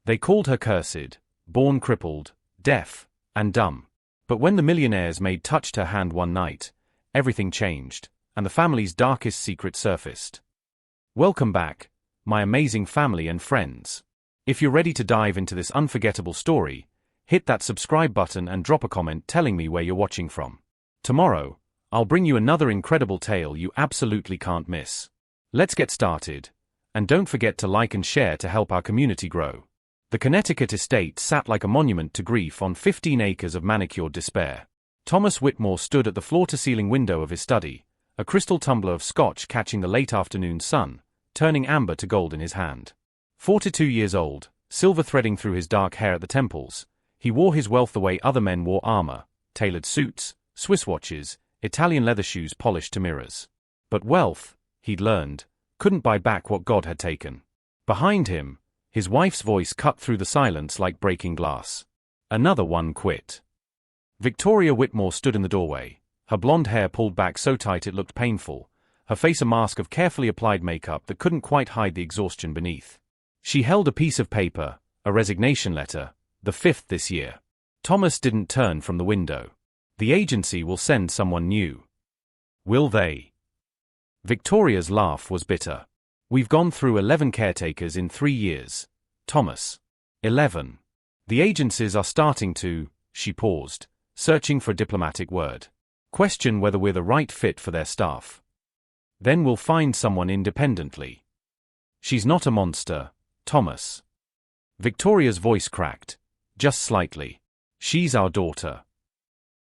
They called her cursed, born crippled, deaf, and dumb. But when the millionaire's maid touched her hand one night, everything changed, and the family's darkest secret surfaced. Welcome back, my amazing family and friends. If you're ready to dive into this unforgettable story, hit that subscribe button and drop a comment telling me where you're watching from. Tomorrow, I'll bring you another incredible tale you absolutely can't miss. Let's get started, and don't forget to like and share to help our community grow. The Connecticut estate sat like a monument to grief on 15 acres of manicured despair. Thomas Whitmore stood at the floor-to-ceiling window of his study, a crystal tumbler of scotch catching the late afternoon sun, turning amber to gold in his hand. 42 years old, silver threading through his dark hair at the temples, he wore his wealth the way other men wore armor, tailored suits, Swiss watches, Italian leather shoes polished to mirrors. But wealth, he'd learned, couldn't buy back what God had taken. Behind him, his wife's voice cut through the silence like breaking glass. Another one quit. Victoria Whitmore stood in the doorway, her blonde hair pulled back so tight it looked painful, her face a mask of carefully applied makeup that couldn't quite hide the exhaustion beneath. She held a piece of paper, a resignation letter, the 5th this year. Thomas didn't turn from the window. The agency will send someone new. Will they? Victoria's laugh was bitter. We've gone through 11 caretakers in 3 years, Thomas. 11. The agencies are starting to, she paused, searching for a diplomatic word, question whether we're the right fit for their staff. Then we'll find someone independently. She's not a monster, Thomas. Victoria's voice cracked, just slightly. She's our daughter.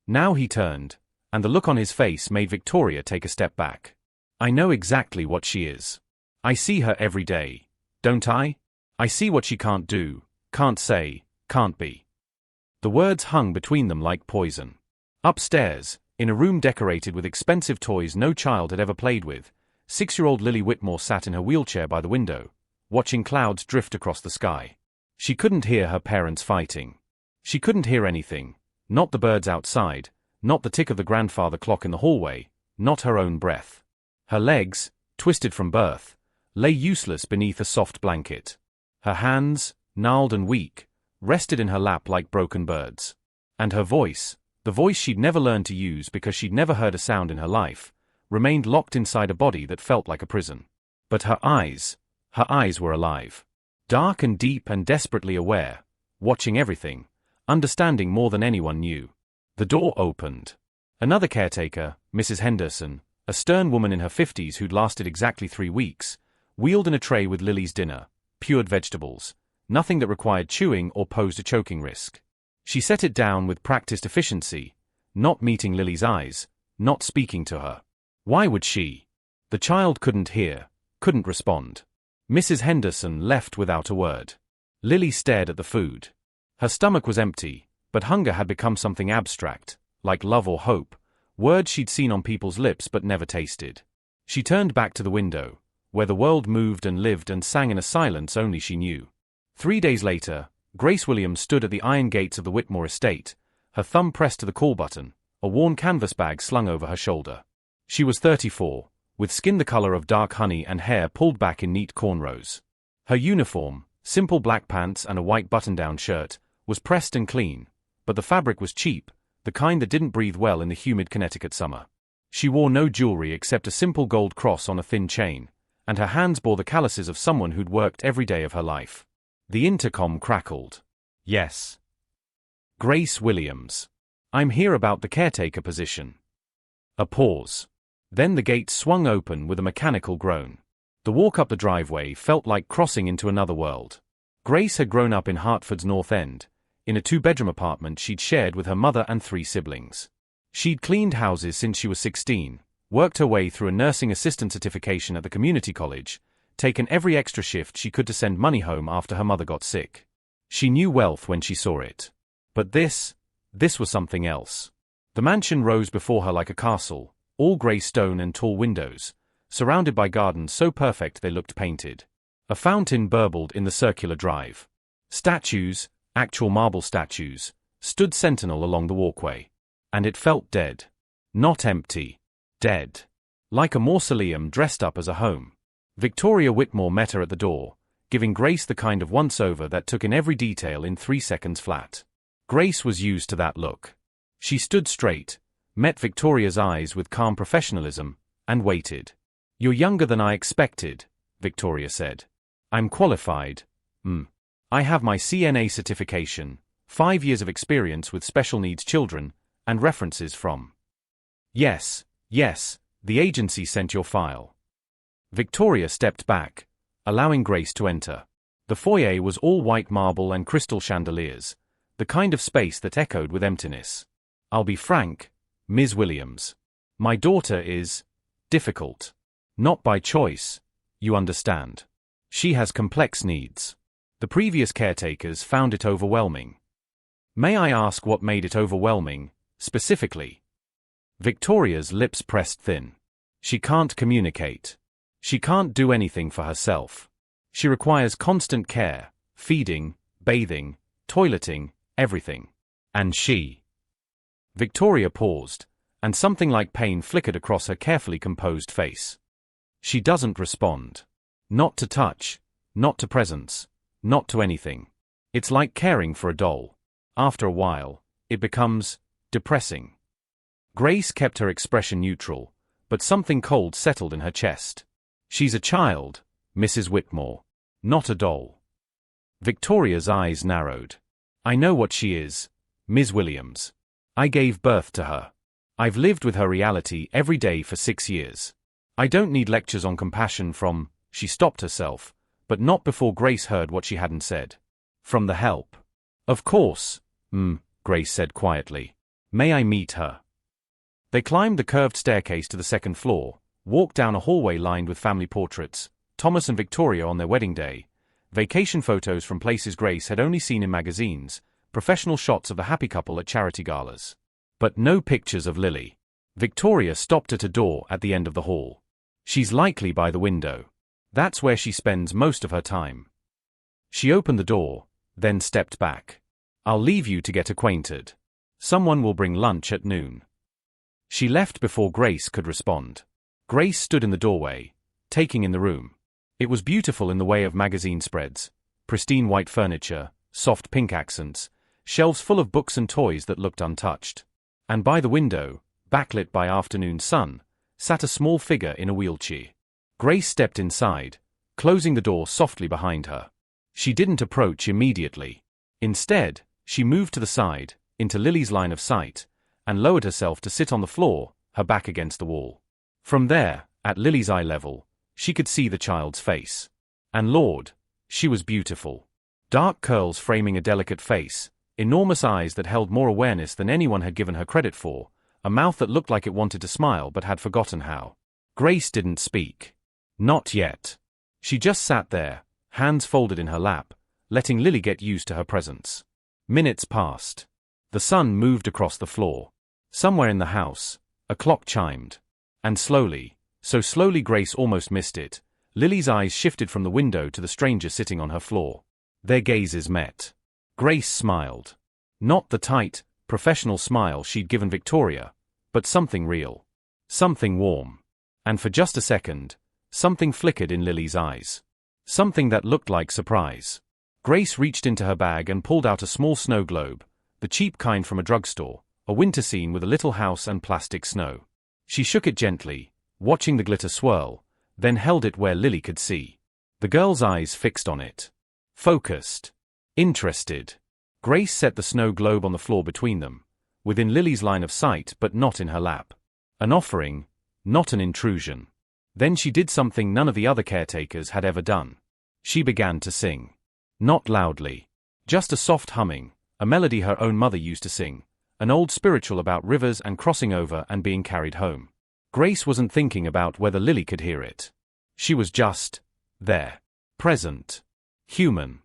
Now he turned, and the look on his face made Victoria take a step back. I know exactly what she is. I see her every day, don't I? I see what she can't do, can't say, can't be. The words hung between them like poison. Upstairs, in a room decorated with expensive toys no child had ever played with, 6-year-old Lily Whitmore sat in her wheelchair by the window, watching clouds drift across the sky. She couldn't hear her parents fighting. She couldn't hear anything, not the birds outside, not the tick of the grandfather clock in the hallway, not her own breath. Her legs, twisted from birth, lay useless beneath a soft blanket. Her hands, gnarled and weak, rested in her lap like broken birds. And her voice, the voice she'd never learned to use because she'd never heard a sound in her life, remained locked inside a body that felt like a prison. But her eyes were alive. Dark and deep and desperately aware, watching everything, understanding more than anyone knew. The door opened. Another caretaker, Mrs. Henderson, a stern woman in her 50s who'd lasted exactly 3 weeks, wheeled in a tray with Lily's dinner, pured vegetables, nothing that required chewing or posed a choking risk. She set it down with practiced efficiency, not meeting Lily's eyes, not speaking to her. Why would she? The child couldn't hear, couldn't respond. Mrs. Henderson left without a word. Lily stared at the food. Her stomach was empty, but hunger had become something abstract, like love or hope, words she'd seen on people's lips but never tasted. She turned back to the window, where the world moved and lived and sang in a silence only she knew. 3 days later, Grace Williams stood at the iron gates of the Whitmore estate, her thumb pressed to the call button, a worn canvas bag slung over her shoulder. She was 34, with skin the color of dark honey and hair pulled back in neat cornrows. Her uniform, simple black pants and a white button-down shirt, was pressed and clean, but the fabric was cheap, the kind that didn't breathe well in the humid Connecticut summer. She wore no jewelry except a simple gold cross on a thin chain, and her hands bore the calluses of someone who'd worked every day of her life. The intercom crackled. Yes. Grace Williams. I'm here about the caretaker position. A pause. Then the gate swung open with a mechanical groan. The walk up the driveway felt like crossing into another world. Grace had grown up in Hartford's North End, in a 2-bedroom apartment she'd shared with her mother and 3 siblings. She'd cleaned houses since she was 16, worked her way through a nursing assistant certification at the community college, taken every extra shift she could to send money home after her mother got sick. She knew wealth when she saw it. But this was something else. The mansion rose before her like a castle, all grey stone and tall windows, surrounded by gardens so perfect they looked painted. A fountain burbled in the circular drive. Statues, actual marble statues, stood sentinel along the walkway. And it felt dead. Not empty. Dead. Like a mausoleum dressed up as a home. Victoria Whitmore met her at the door, giving Grace the kind of once-over that took in every detail in 3 seconds flat. Grace was used to that look. She stood straight, met Victoria's eyes with calm professionalism, and waited. "You're younger than I expected," Victoria said. "I'm qualified. I have my CNA certification, 5 years of experience with special needs children, and references from." Yes, the agency sent your file." Victoria stepped back, allowing Grace to enter. The foyer was all white marble and crystal chandeliers, the kind of space that echoed with emptiness. "I'll be frank, Ms. Williams. My daughter is difficult. Not by choice, you understand. She has complex needs. The previous caretakers found it overwhelming." "May I ask what made it overwhelming, specifically?" Victoria's lips pressed thin. "She can't communicate. She can't do anything for herself. She requires constant care, feeding, bathing, toileting, everything. And she—" Victoria paused, and something like pain flickered across her carefully composed face. "She doesn't respond. Not to touch, not to presence, not to anything. It's like caring for a doll. After a while, it becomes depressing." Grace kept her expression neutral, but something cold settled in her chest. "She's a child, Mrs. Whitmore. Not a doll." Victoria's eyes narrowed. "I know what she is, Ms. Williams. I gave birth to her. I've lived with her reality every day for 6 years. I don't need lectures on compassion from—" She stopped herself, but not before Grace heard what she hadn't said. "From the help." "Of course," Grace said quietly. "May I meet her?" They climbed the curved staircase to the second floor, walked down a hallway lined with family portraits, Thomas and Victoria on their wedding day, vacation photos from places Grace had only seen in magazines, professional shots of the happy couple at charity galas. But no pictures of Lily. Victoria stopped at a door at the end of the hall. "She's likely by the window. That's where she spends most of her time." She opened the door, then stepped back. "I'll leave you to get acquainted. Someone will bring lunch at noon." She left before Grace could respond. Grace stood in the doorway, taking in the room. It was beautiful in the way of magazine spreads, pristine white furniture, soft pink accents, shelves full of books and toys that looked untouched. And by the window, backlit by afternoon sun, sat a small figure in a wheelchair. Grace stepped inside, closing the door softly behind her. She didn't approach immediately. Instead, she moved to the side, into Lily's line of sight, and lowered herself to sit on the floor, her back against the wall. From there, at Lily's eye level, she could see the child's face. And Lord, she was beautiful. Dark curls framing a delicate face, enormous eyes that held more awareness than anyone had given her credit for, a mouth that looked like it wanted to smile but had forgotten how. Grace didn't speak. Not yet. She just sat there, hands folded in her lap, letting Lily get used to her presence. Minutes passed. The sun moved across the floor. Somewhere in the house, a clock chimed. And slowly, so slowly Grace almost missed it, Lily's eyes shifted from the window to the stranger sitting on her floor. Their gazes met. Grace smiled. Not the tight, professional smile she'd given Victoria, but something real. Something warm. And for just a second, something flickered in Lily's eyes. Something that looked like surprise. Grace reached into her bag and pulled out a small snow globe, the cheap kind from a drugstore, a winter scene with a little house and plastic snow. She shook it gently, watching the glitter swirl, then held it where Lily could see. The girl's eyes fixed on it. Focused. Interested. Grace set the snow globe on the floor between them, within Lily's line of sight but not in her lap. An offering, not an intrusion. Then she did something none of the other caretakers had ever done. She began to sing. Not loudly. Just a soft humming, a melody her own mother used to sing, an old spiritual about rivers and crossing over and being carried home. Grace wasn't thinking about whether Lily could hear it. She was just there. Present. Human.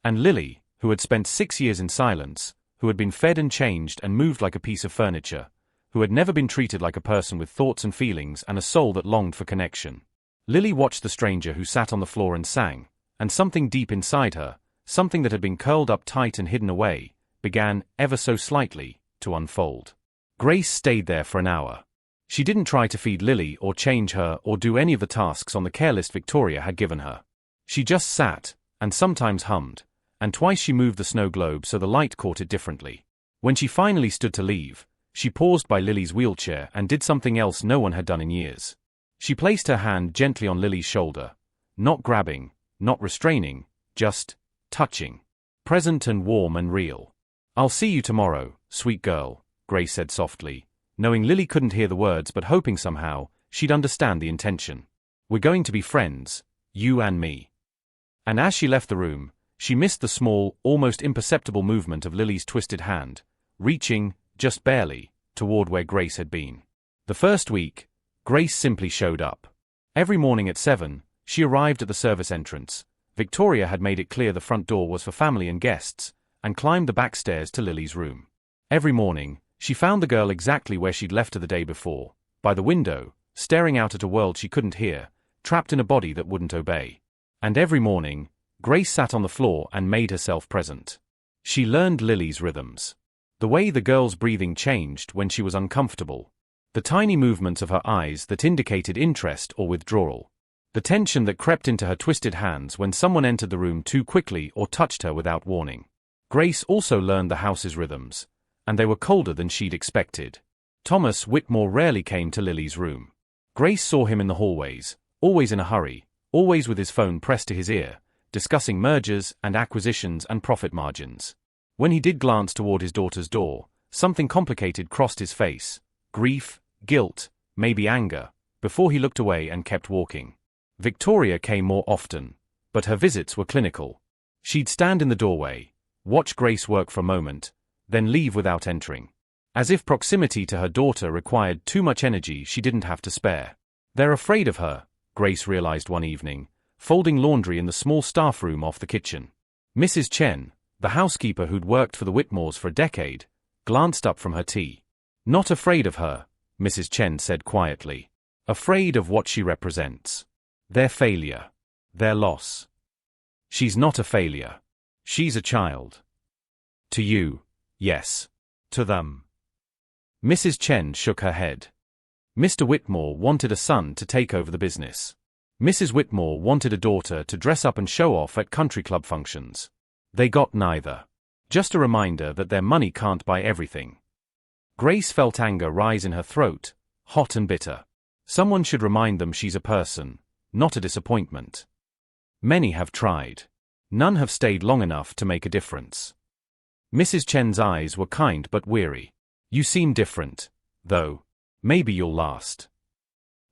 And Lily, who had spent 6 years in silence, who had been fed and changed and moved like a piece of furniture, who had never been treated like a person with thoughts and feelings and a soul that longed for connection. Lily watched the stranger who sat on the floor and sang, and something deep inside her, something that had been curled up tight and hidden away, began, ever so slightly, to unfold. Grace stayed there for an hour. She didn't try to feed Lily or change her or do any of the tasks on the care list Victoria had given her. She just sat, and sometimes hummed, and twice she moved the snow globe so the light caught it differently. When she finally stood to leave, she paused by Lily's wheelchair and did something else no one had done in years. She placed her hand gently on Lily's shoulder, not grabbing, not restraining, just touching. Present and warm and real. "I'll see you tomorrow, sweet girl," Grace said softly, knowing Lily couldn't hear the words but hoping somehow she'd understand the intention. "We're going to be friends, you and me." And as she left the room, she missed the small, almost imperceptible movement of Lily's twisted hand, reaching, just barely, toward where Grace had been. The first week, Grace simply showed up. Every morning at 7, she arrived at the service entrance. Victoria had made it clear the front door was for family and guests, and climbed the back stairs to Lily's room. Every morning, she found the girl exactly where she'd left her the day before, by the window, staring out at a world she couldn't hear, trapped in a body that wouldn't obey. And every morning, Grace sat on the floor and made herself present. She learned Lily's rhythms. The way the girl's breathing changed when she was uncomfortable. The tiny movements of her eyes that indicated interest or withdrawal. The tension that crept into her twisted hands when someone entered the room too quickly or touched her without warning. Grace also learned the house's rhythms, and they were colder than she'd expected. Thomas Whitmore rarely came to Lily's room. Grace saw him in the hallways, always in a hurry, always with his phone pressed to his ear, discussing mergers and acquisitions and profit margins. When he did glance toward his daughter's door, something complicated crossed his face. Grief, guilt, maybe anger, before he looked away and kept walking. Victoria came more often, but her visits were clinical. She'd stand in the doorway, watch Grace work for a moment, then leave without entering. As if proximity to her daughter required too much energy she didn't have to spare. "They're afraid of her," Grace realized one evening, folding laundry in the small staff room off the kitchen. Mrs. Chen, the housekeeper who'd worked for the Whitmores for a decade, glanced up from her tea. "Not afraid of her," Mrs. Chen said quietly. "Afraid of what she represents. Their failure. Their loss." "She's not a failure. She's a child." "To you, yes. To them." Mrs. Chen shook her head. Mr. Whitmore wanted a son to take over the business. Mrs. Whitmore wanted a daughter to dress up and show off at country club functions. They got neither. Just a reminder that their money can't buy everything. Grace felt anger rise in her throat, hot and bitter. Someone should remind them she's a person, not a disappointment. Many have tried. None have stayed long enough to make a difference. Mrs. Chen's eyes were kind but weary. "You seem different, though. Maybe you'll last."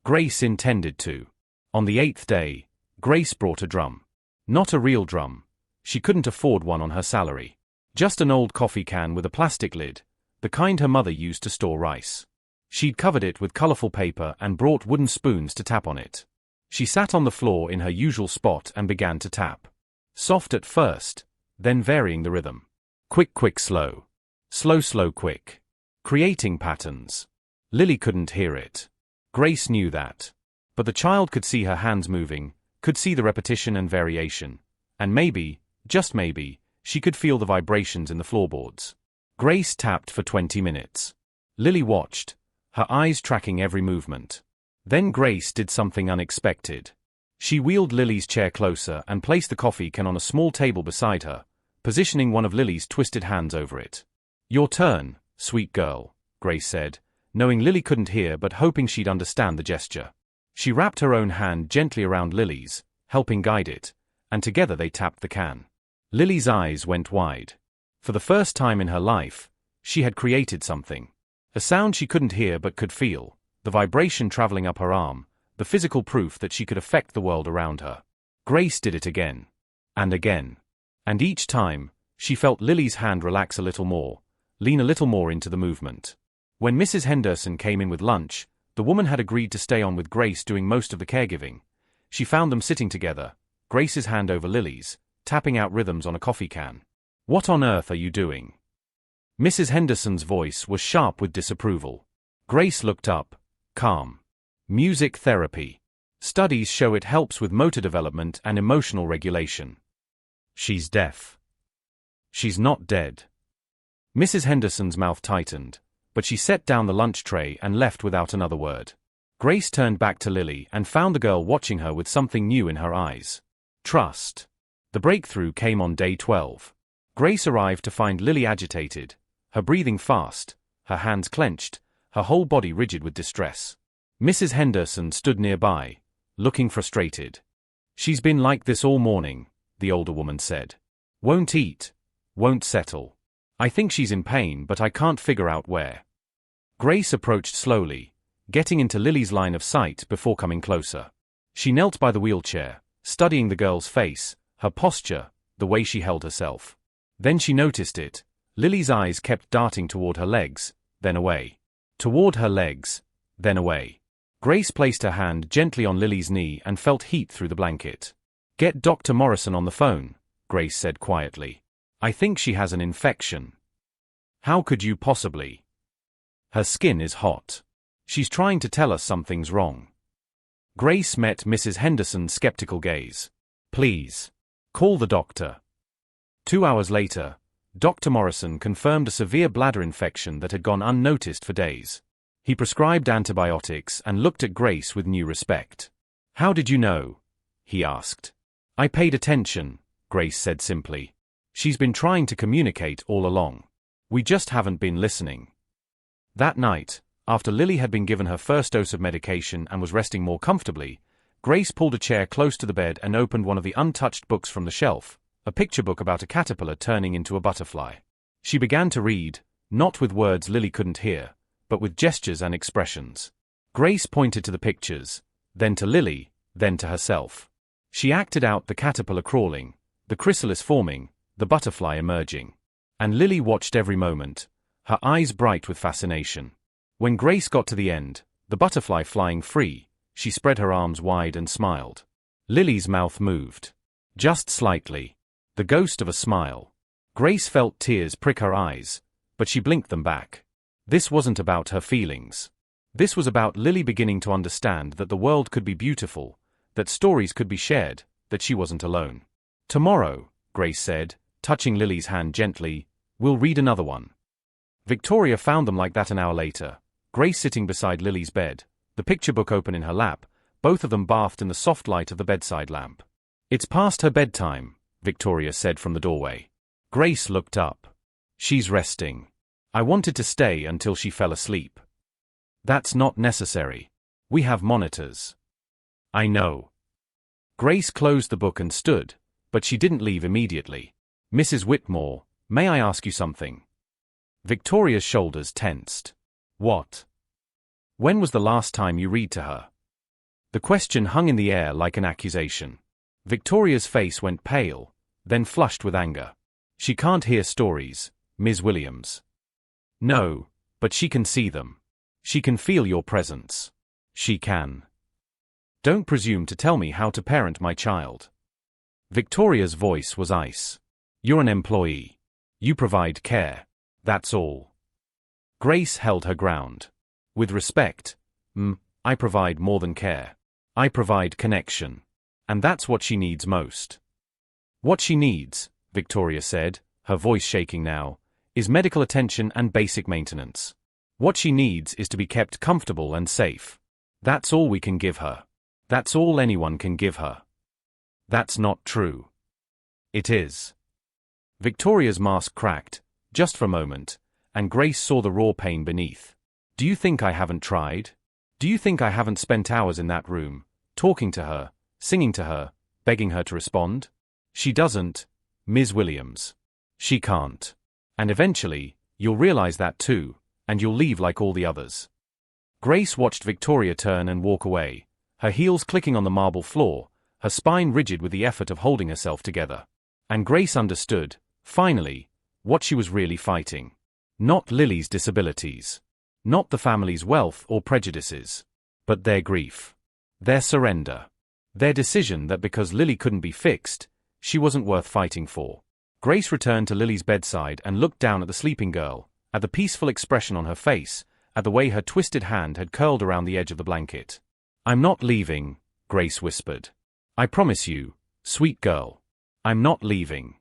Grace intended to. On the 8th day, Grace brought a drum. Not a real drum. She couldn't afford one on her salary. Just an old coffee can with a plastic lid, the kind her mother used to store rice. She'd covered it with colorful paper and brought wooden spoons to tap on it. She sat on the floor in her usual spot and began to tap. Soft at first, then varying the rhythm. Quick, quick, slow. Slow, slow, quick. Creating patterns. Lily couldn't hear it. Grace knew that. But the child could see her hands moving, could see the repetition and variation. And maybe, just maybe, she could feel the vibrations in the floorboards. Grace tapped for 20 minutes. Lily watched, her eyes tracking every movement. Then Grace did something unexpected. She wheeled Lily's chair closer and placed the coffee can on a small table beside her, positioning one of Lily's twisted hands over it. "Your turn, sweet girl," Grace said, knowing Lily couldn't hear but hoping she'd understand the gesture. She wrapped her own hand gently around Lily's, helping guide it, and together they tapped the can. Lily's eyes went wide. For the first time in her life, she had created something. A sound she couldn't hear but could feel, the vibration traveling up her arm, the physical proof that she could affect the world around her. Grace did it again. And again. And each time, she felt Lily's hand relax a little more, lean a little more into the movement. When Mrs. Henderson came in with lunch, the woman had agreed to stay on with Grace doing most of the caregiving. She found them sitting together, Grace's hand over Lily's, tapping out rhythms on a coffee can. "What on earth are you doing?" Mrs. Henderson's voice was sharp with disapproval. Grace looked up, calm. "Music therapy. Studies show it helps with motor development and emotional regulation." "She's deaf." "She's not dead." Mrs. Henderson's mouth tightened, but she set down the lunch tray and left without another word. Grace turned back to Lily and found the girl watching her with something new in her eyes. Trust. The breakthrough came on day 12. Grace arrived to find Lily agitated, her breathing fast, her hands clenched, her whole body rigid with distress. Mrs. Henderson stood nearby, looking frustrated. "She's been like this all morning," the older woman said. "Won't eat, won't settle. I think she's in pain, but I can't figure out where." Grace approached slowly, getting into Lily's line of sight before coming closer. She knelt by the wheelchair, studying the girl's face, her posture, the way she held herself. Then she noticed it. Lily's eyes kept darting toward her legs, then away. Toward her legs, then away. Grace placed her hand gently on Lily's knee and felt heat through the blanket. "Get Dr. Morrison on the phone," Grace said quietly. "I think she has an infection." "How could you possibly? Her skin is hot. She's trying to tell us something's wrong." Grace met Mrs. Henderson's skeptical gaze. "Please. Call the doctor." 2 hours later, Dr. Morrison confirmed a severe bladder infection that had gone unnoticed for days. He prescribed antibiotics and looked at Grace with new respect. "How did you know?" he asked. "I paid attention," Grace said simply. "She's been trying to communicate all along. We just haven't been listening." That night, after Lily had been given her first dose of medication and was resting more comfortably, Grace pulled a chair close to the bed and opened one of the untouched books from the shelf, a picture book about a caterpillar turning into a butterfly. She began to read, not with words Lily couldn't hear, but with gestures and expressions. Grace pointed to the pictures, then to Lily, then to herself. She acted out the caterpillar crawling, the chrysalis forming, the butterfly emerging. And Lily watched every moment, her eyes bright with fascination. When Grace got to the end, the butterfly flying free, she spread her arms wide and smiled. Lily's mouth moved. Just slightly. The ghost of a smile. Grace felt tears prick her eyes, but she blinked them back. This wasn't about her feelings. This was about Lily beginning to understand that the world could be beautiful, that stories could be shared, that she wasn't alone. "Tomorrow," Grace said, touching Lily's hand gently, "we'll read another one." Victoria found them like that an hour later, Grace sitting beside Lily's bed, the picture book open in her lap, both of them bathed in the soft light of the bedside lamp. "It's past her bedtime," Victoria said from the doorway. Grace looked up. "She's resting. I wanted to stay until she fell asleep." "That's not necessary. We have monitors." "I know." Grace closed the book and stood, but she didn't leave immediately. "Mrs. Whitmore, may I ask you something?" Victoria's shoulders tensed. "What?" "When was the last time you read to her?" The question hung in the air like an accusation. Victoria's face went pale, then flushed with anger. "She can't hear stories, Ms. Williams." "No, but she can see them. She can feel your presence. She can." "Don't presume to tell me how to parent my child." Victoria's voice was ice. "You're an employee. You provide care. That's all." Grace held her ground. "With respect, I provide more than care. I provide connection. And that's what she needs most." "What she needs," Victoria said, her voice shaking now, "is medical attention and basic maintenance. What she needs is to be kept comfortable and safe. That's all we can give her. That's all anyone can give her." "That's not true." "It is." Victoria's mask cracked, just for a moment, and Grace saw the raw pain beneath. "Do you think I haven't tried? Do you think I haven't spent hours in that room, talking to her, singing to her, begging her to respond? She doesn't, Ms. Williams. She can't. And eventually, you'll realize that too, and you'll leave like all the others." Grace watched Victoria turn and walk away, her heels clicking on the marble floor, her spine rigid with the effort of holding herself together. And Grace understood, finally, what she was really fighting. Not Lily's disabilities. Not the family's wealth or prejudices. But their grief. Their surrender. Their decision that because Lily couldn't be fixed, she wasn't worth fighting for. Grace returned to Lily's bedside and looked down at the sleeping girl, at the peaceful expression on her face, at the way her twisted hand had curled around the edge of the blanket. "I'm not leaving," Grace whispered. "I promise you, sweet girl. I'm not leaving."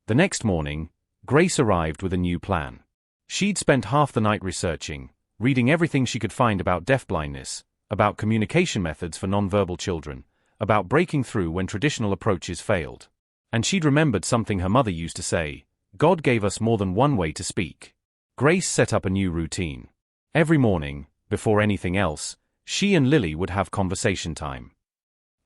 The next morning, Grace arrived with a new plan. She'd spent half the night researching, reading everything she could find about deafblindness, about communication methods for nonverbal children, about breaking through when traditional approaches failed. And she'd remembered something her mother used to say: God gave us more than one way to speak. Grace set up a new routine. Every morning, before anything else, she and Lily would have conversation time.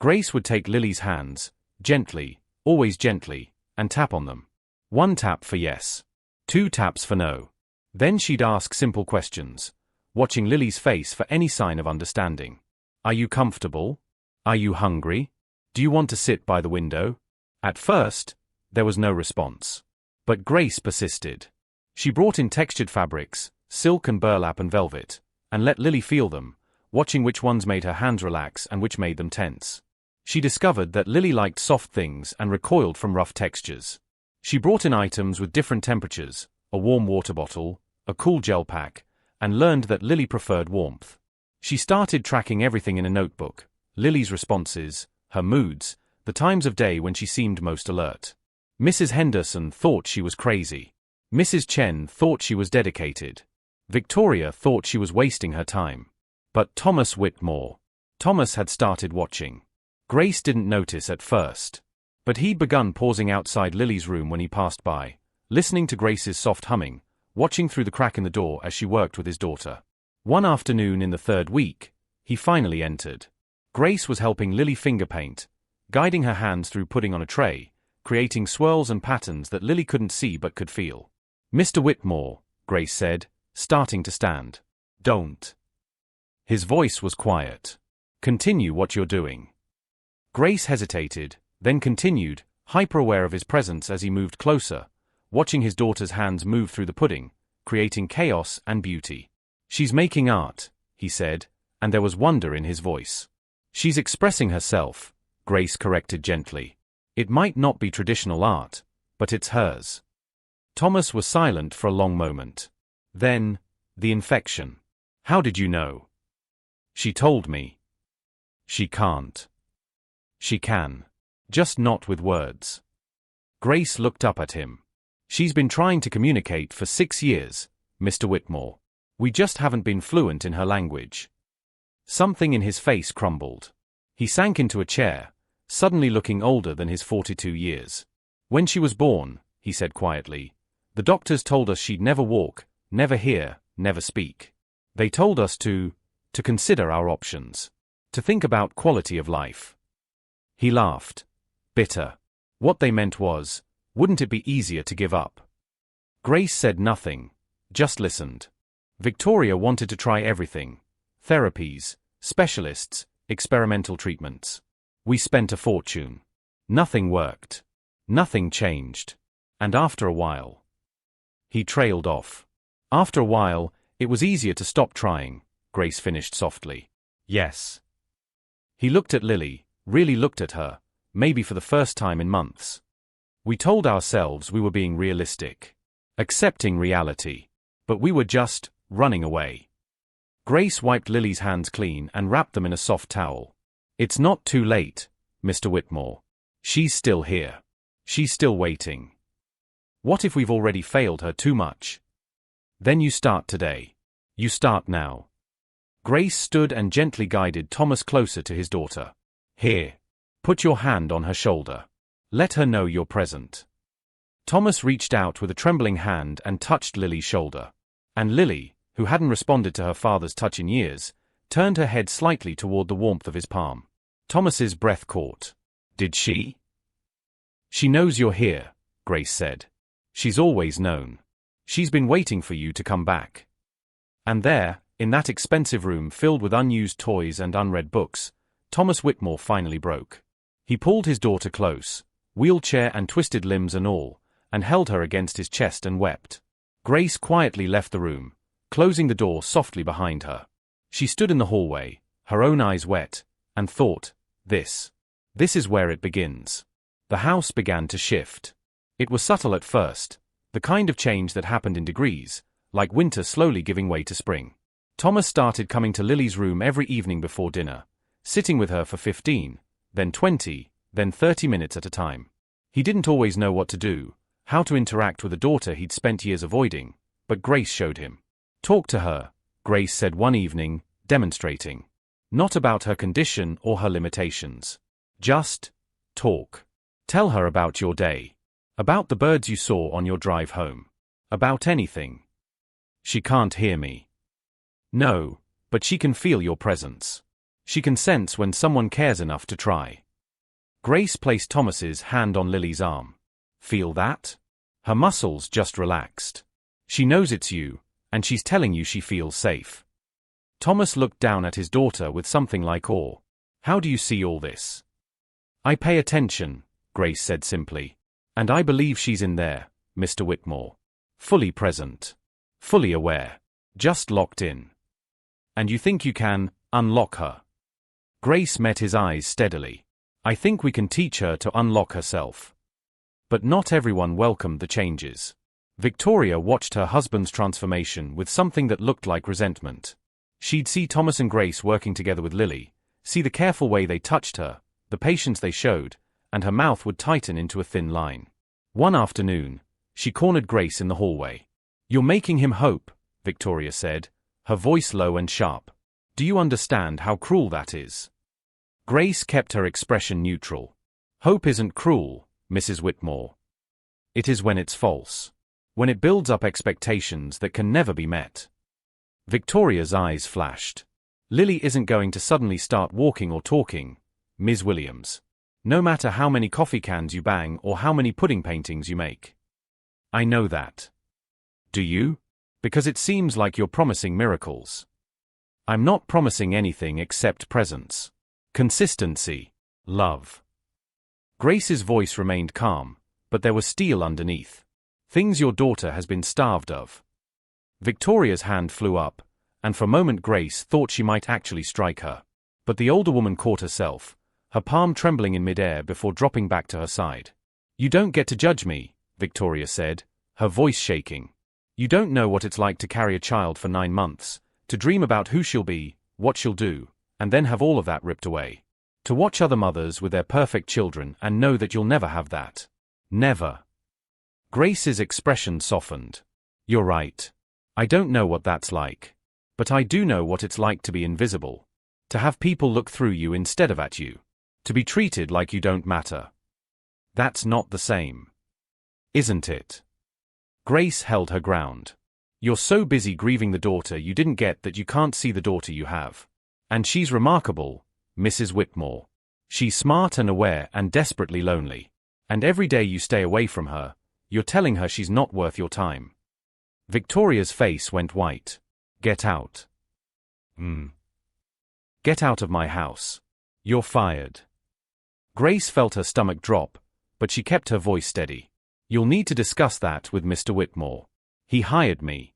Grace would take Lily's hands, gently, always gently, and tap on them. 1 tap for yes. 2 taps for no. Then she'd ask simple questions, watching Lily's face for any sign of understanding. Are you comfortable? Are you hungry? Do you want to sit by the window? At first, there was no response. But Grace persisted. She brought in textured fabrics, silk and burlap and velvet, and let Lily feel them, watching which ones made her hands relax and which made them tense. She discovered that Lily liked soft things and recoiled from rough textures. She brought in items with different temperatures, a warm water bottle, a cool gel pack, and learned that Lily preferred warmth. She started tracking everything in a notebook: Lily's responses, her moods, the times of day when she seemed most alert. Mrs. Henderson thought she was crazy. Mrs. Chen thought she was dedicated. Victoria thought she was wasting her time. But Thomas Whitmore. Thomas had started watching. Grace didn't notice at first. But he'd begun pausing outside Lily's room when he passed by, listening to Grace's soft humming, watching through the crack in the door as she worked with his daughter. One afternoon in the 3rd week, he finally entered. Grace was helping Lily finger paint, guiding her hands through pudding on a tray, creating swirls and patterns that Lily couldn't see but could feel. Mr. Whitmore, Grace said, starting to stand. Don't. His voice was quiet. Continue what you're doing. Grace hesitated, then continued, hyper-aware of his presence as he moved closer, watching his daughter's hands move through the pudding, creating chaos and beauty. She's making art, he said, and there was wonder in his voice. She's expressing herself, Grace corrected gently. It might not be traditional art, but it's hers. Thomas was silent for a long moment. Then, the infection. How did you know? She told me. She can't. She can. Just not with words. Grace looked up at him. She's been trying to communicate for 6 years, Mr. Whitmore. We just haven't been fluent in her language. Something in his face crumbled. He sank into a chair, suddenly looking older than his 42 years. When she was born, he said quietly, the doctors told us she'd never walk, never hear, never speak. They told us to consider our options. To think about quality of life. He laughed. Bitter. What they meant was, wouldn't it be easier to give up? Grace said nothing, just listened. Victoria wanted to try everything. Therapies, specialists, experimental treatments. We spent a fortune. Nothing worked. Nothing changed. And after a while. He trailed off. After a while, it was easier to stop trying, Grace finished softly. Yes. He looked at Lily, really looked at her, maybe for the first time in months. We told ourselves we were being realistic. Accepting reality. But we were just running away. Grace wiped Lily's hands clean and wrapped them in a soft towel. It's not too late, Mr. Whitmore. She's still here. She's still waiting. What if we've already failed her too much? Then you start today. You start now. Grace stood and gently guided Thomas closer to his daughter. Here. Put your hand on her shoulder. Let her know you're present. Thomas reached out with a trembling hand and touched Lily's shoulder. And Lily, who hadn't responded to her father's touch in years, turned her head slightly toward the warmth of his palm. Thomas's breath caught. Did she? She knows you're here, Grace said. She's always known. She's been waiting for you to come back. And there, in that expensive room filled with unused toys and unread books, Thomas Whitmore finally broke. He pulled his daughter close, wheelchair and twisted limbs and all, and held her against his chest and wept. Grace quietly left the room, closing the door softly behind her. She stood in the hallway, her own eyes wet, and thought, this is where it begins. The house began to shift. It was subtle at first, the kind of change that happened in degrees, like winter slowly giving way to spring. Thomas started coming to Lily's room every evening before dinner, sitting with her for 15, then 20, then 30 minutes at a time. He didn't always know what to do, how to interact with a daughter he'd spent years avoiding, but Grace showed him. Talk to her, Grace said one evening, demonstrating. Not about her condition or her limitations. Just talk. Tell her about your day. About the birds you saw on your drive home. About anything. She can't hear me. No, but she can feel your presence. She can sense when someone cares enough to try. Grace placed Thomas's hand on Lily's arm. Feel that? Her muscles just relaxed. She knows it's you, and she's telling you she feels safe. Thomas looked down at his daughter with something like awe. How do you see all this? I pay attention, Grace said simply. And I believe she's in there, Mr. Whitmore. Fully present. Fully aware. Just locked in. And you think you can unlock her? Grace met his eyes steadily. I think we can teach her to unlock herself. But not everyone welcomed the changes. Victoria watched her husband's transformation with something that looked like resentment. She'd see Thomas and Grace working together with Lily, see the careful way they touched her, the patience they showed, and her mouth would tighten into a thin line. One afternoon, she cornered Grace in the hallway. You're making him hope, Victoria said, her voice low and sharp. Do you understand how cruel that is? Grace kept her expression neutral. Hope isn't cruel, Mrs. Whitmore. It is when it's false. When it builds up expectations that can never be met. Victoria's eyes flashed. Lily isn't going to suddenly start walking or talking, Ms. Williams. No matter how many coffee cans you bang or how many pudding paintings you make. I know that. Do you? Because it seems like you're promising miracles. I'm not promising anything except presence. Consistency. Love. Grace's voice remained calm, but there was steel underneath. Things your daughter has been starved of. Victoria's hand flew up, and for a moment Grace thought she might actually strike her. But the older woman caught herself, her palm trembling in midair before dropping back to her side. You don't get to judge me, Victoria said, her voice shaking. You don't know what it's like to carry a child for 9 months, to dream about who she'll be, what she'll do, and then have all of that ripped away. To watch other mothers with their perfect children and know that you'll never have that. Never. Grace's expression softened. You're right. I don't know what that's like. But I do know what it's like to be invisible. To have people look through you instead of at you. To be treated like you don't matter. That's not the same. Isn't it? Grace held her ground. You're so busy grieving the daughter you didn't get that you can't see the daughter you have. And she's remarkable, Mrs. Whitmore. She's smart and aware and desperately lonely. And every day you stay away from her, you're telling her she's not worth your time. Victoria's face went white. Get out. Get out of my house. You're fired. Grace felt her stomach drop, but she kept her voice steady. You'll need to discuss that with Mr. Whitmore. He hired me.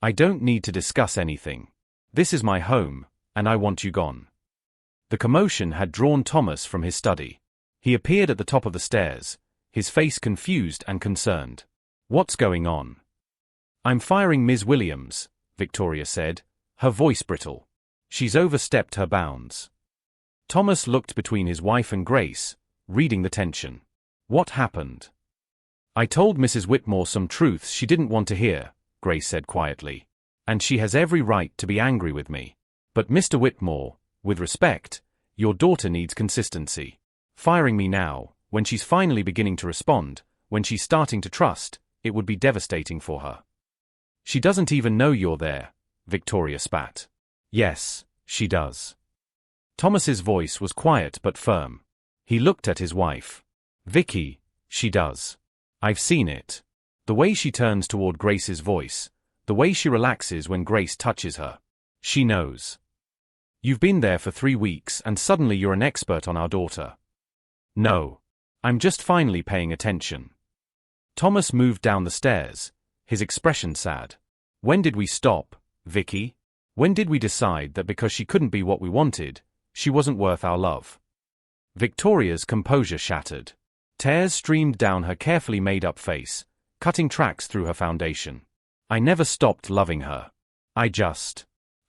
I don't need to discuss anything. This is my home, and I want you gone. The commotion had drawn Thomas from his study. He appeared at the top of the stairs, his face confused and concerned. What's going on? I'm firing Ms. Williams, Victoria said, her voice brittle. She's overstepped her bounds. Thomas looked between his wife and Grace, reading the tension. What happened? I told Mrs. Whitmore some truths she didn't want to hear, Grace said quietly. And she has every right to be angry with me. But Mr. Whitmore, with respect, your daughter needs consistency. Firing me now, when she's finally beginning to respond, when she's starting to trust, it would be devastating for her. She doesn't even know you're there, Victoria spat. Yes, she does. Thomas's voice was quiet but firm. He looked at his wife. Vicky, she does. I've seen it. The way she turns toward Grace's voice, the way she relaxes when Grace touches her. She knows. You've been there for 3 weeks and suddenly you're an expert on our daughter. No. I'm just finally paying attention. Thomas moved down the stairs, his expression sad. When did we stop, Vicky? When did we decide that because she couldn't be what we wanted, she wasn't worth our love? Victoria's composure shattered. Tears streamed down her carefully made-up face, cutting tracks through her foundation. I never stopped loving her. I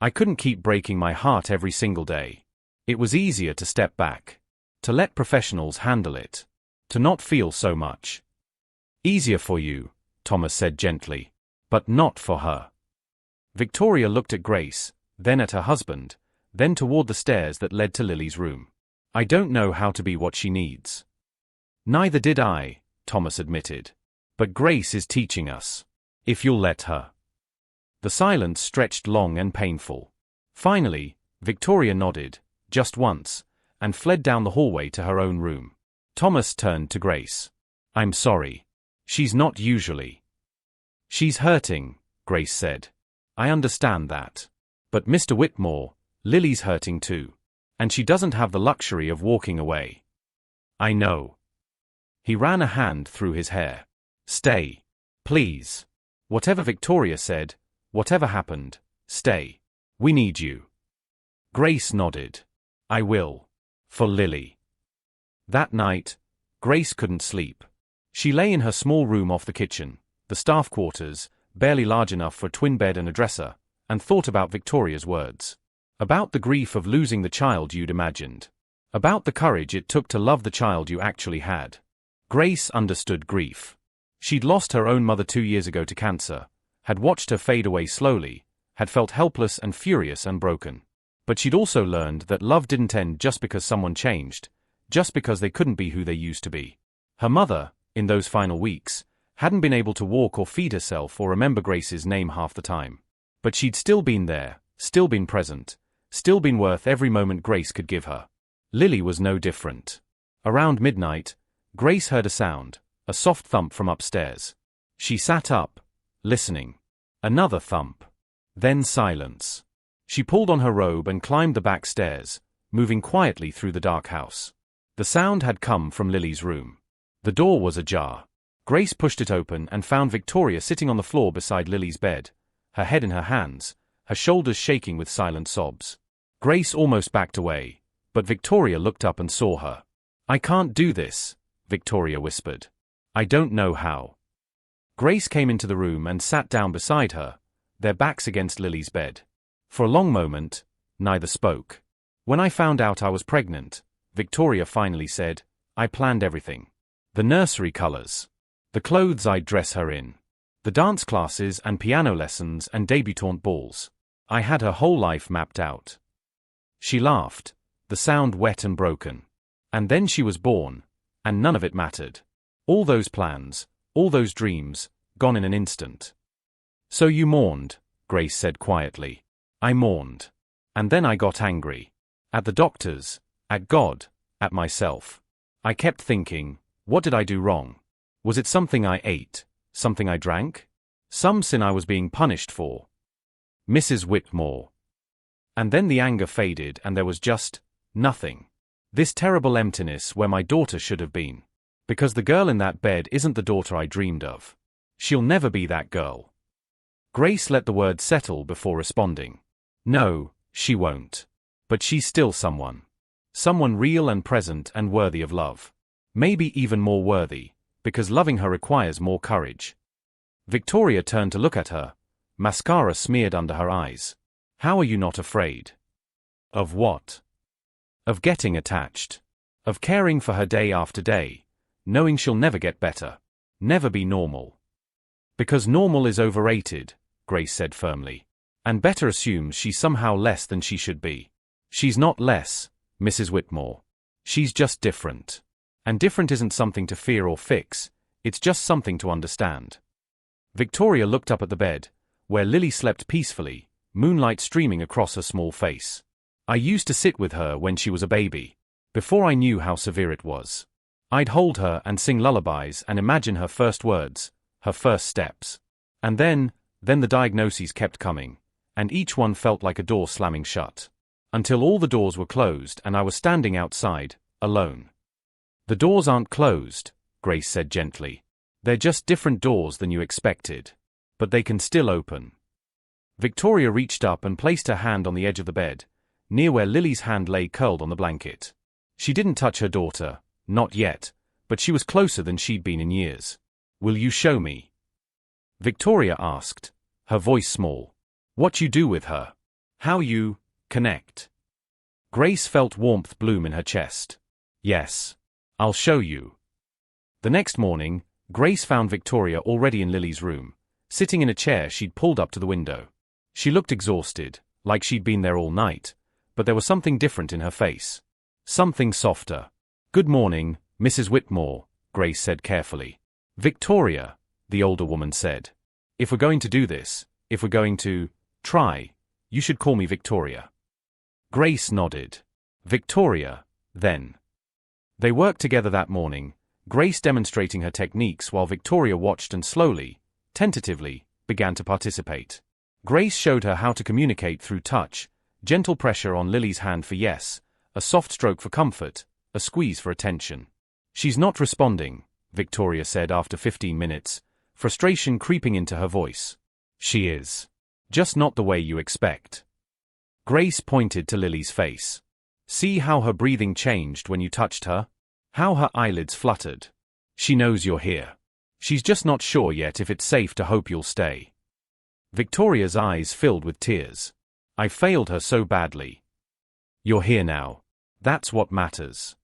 couldn't keep breaking my heart every single day. It was easier to step back. To let professionals handle it. To not feel so much. Easier for you, Thomas said gently. But not for her. Victoria looked at Grace, then at her husband, then toward the stairs that led to Lily's room. I don't know how to be what she needs. Neither did I, Thomas admitted. But Grace is teaching us. If you'll let her. The silence stretched long and painful. Finally, Victoria nodded, just once, and fled down the hallway to her own room. Thomas turned to Grace. I'm sorry. She's not usually. She's hurting, Grace said. I understand that. But Mr. Whitmore, Lily's hurting too. And she doesn't have the luxury of walking away. I know. He ran a hand through his hair. Stay. Please. Whatever Victoria said, whatever happened, stay. We need you. Grace nodded. I will. For Lily. That night, Grace couldn't sleep. She lay in her small room off the kitchen, the staff quarters, barely large enough for a twin bed and a dresser, and thought about Victoria's words. About the grief of losing the child you'd imagined. About the courage it took to love the child you actually had. Grace understood grief. She'd lost her own mother 2 years ago to cancer, had watched her fade away slowly, had felt helpless and furious and broken. But she'd also learned that love didn't end just because someone changed, just because they couldn't be who they used to be. Her mother, in those final weeks, hadn't been able to walk or feed herself or remember Grace's name half the time. But she'd still been there, still been present, still been worth every moment Grace could give her. Lily was no different. Around midnight, Grace heard a sound, a soft thump from upstairs. She sat up, listening. Another thump. Then silence. She pulled on her robe and climbed the back stairs, moving quietly through the dark house. The sound had come from Lily's room. The door was ajar. Grace pushed it open and found Victoria sitting on the floor beside Lily's bed, her head in her hands, her shoulders shaking with silent sobs. Grace almost backed away, but Victoria looked up and saw her. I can't do this, Victoria whispered. I don't know how. Grace came into the room and sat down beside her, their backs against Lily's bed. For a long moment, neither spoke. When I found out I was pregnant, Victoria finally said, I planned everything. The nursery colors. The clothes I'd dress her in. The dance classes and piano lessons and debutante balls. I had her whole life mapped out. She laughed, the sound wet and broken. And then she was born, and none of it mattered. All those plans, all those dreams, gone in an instant. So you mourned, Grace said quietly. I mourned. And then I got angry. At the doctors, at God, at myself. I kept thinking, what did I do wrong? Was it something I ate, something I drank? Some sin I was being punished for? Mrs. Whitmore. And then the anger faded and there was just nothing. This terrible emptiness where my daughter should have been. Because the girl in that bed isn't the daughter I dreamed of. She'll never be that girl. Grace let the words settle before responding. No, she won't. But she's still someone. Someone real and present and worthy of love. Maybe even more worthy, because loving her requires more courage. Victoria turned to look at her, mascara smeared under her eyes. How are you not afraid? Of what? Of getting attached. Of caring for her day after day, knowing she'll never get better. Never be normal. Because normal is overrated, Grace said firmly. And better assumes she's somehow less than she should be. She's not less, Mrs. Whitmore. She's just different. And different isn't something to fear or fix, it's just something to understand. Victoria looked up at the bed, where Lily slept peacefully, moonlight streaming across her small face. I used to sit with her when she was a baby, before I knew how severe it was. I'd hold her and sing lullabies and imagine her first words, her first steps. And then the diagnoses kept coming, and each one felt like a door slamming shut. Until all the doors were closed and I was standing outside, alone. The doors aren't closed, Grace said gently. They're just different doors than you expected. But they can still open. Victoria reached up and placed her hand on the edge of the bed, near where Lily's hand lay curled on the blanket. She didn't touch her daughter, not yet, but she was closer than she'd been in years. Will you show me? Victoria asked, her voice small. What you do with her? How you connect? Grace felt warmth bloom in her chest. Yes. I'll show you. The next morning, Grace found Victoria already in Lily's room, sitting in a chair she'd pulled up to the window. She looked exhausted, like she'd been there all night, but there was something different in her face. Something softer. Good morning, Mrs. Whitmore, Grace said carefully. Victoria, the older woman said. If we're going to do this, if we're going to try, you should call me Victoria. Grace nodded. Victoria, then. They worked together that morning, Grace demonstrating her techniques while Victoria watched and slowly, tentatively, began to participate. Grace showed her how to communicate through touch, gentle pressure on Lily's hand for yes, a soft stroke for comfort, a squeeze for attention. She's not responding, Victoria said after 15 minutes, frustration creeping into her voice. She is. Just not the way you expect. Grace pointed to Lily's face. See how her breathing changed when you touched her? How her eyelids fluttered. She knows you're here. She's just not sure yet if it's safe to hope you'll stay. Victoria's eyes filled with tears. I failed her so badly. You're here now. That's what matters.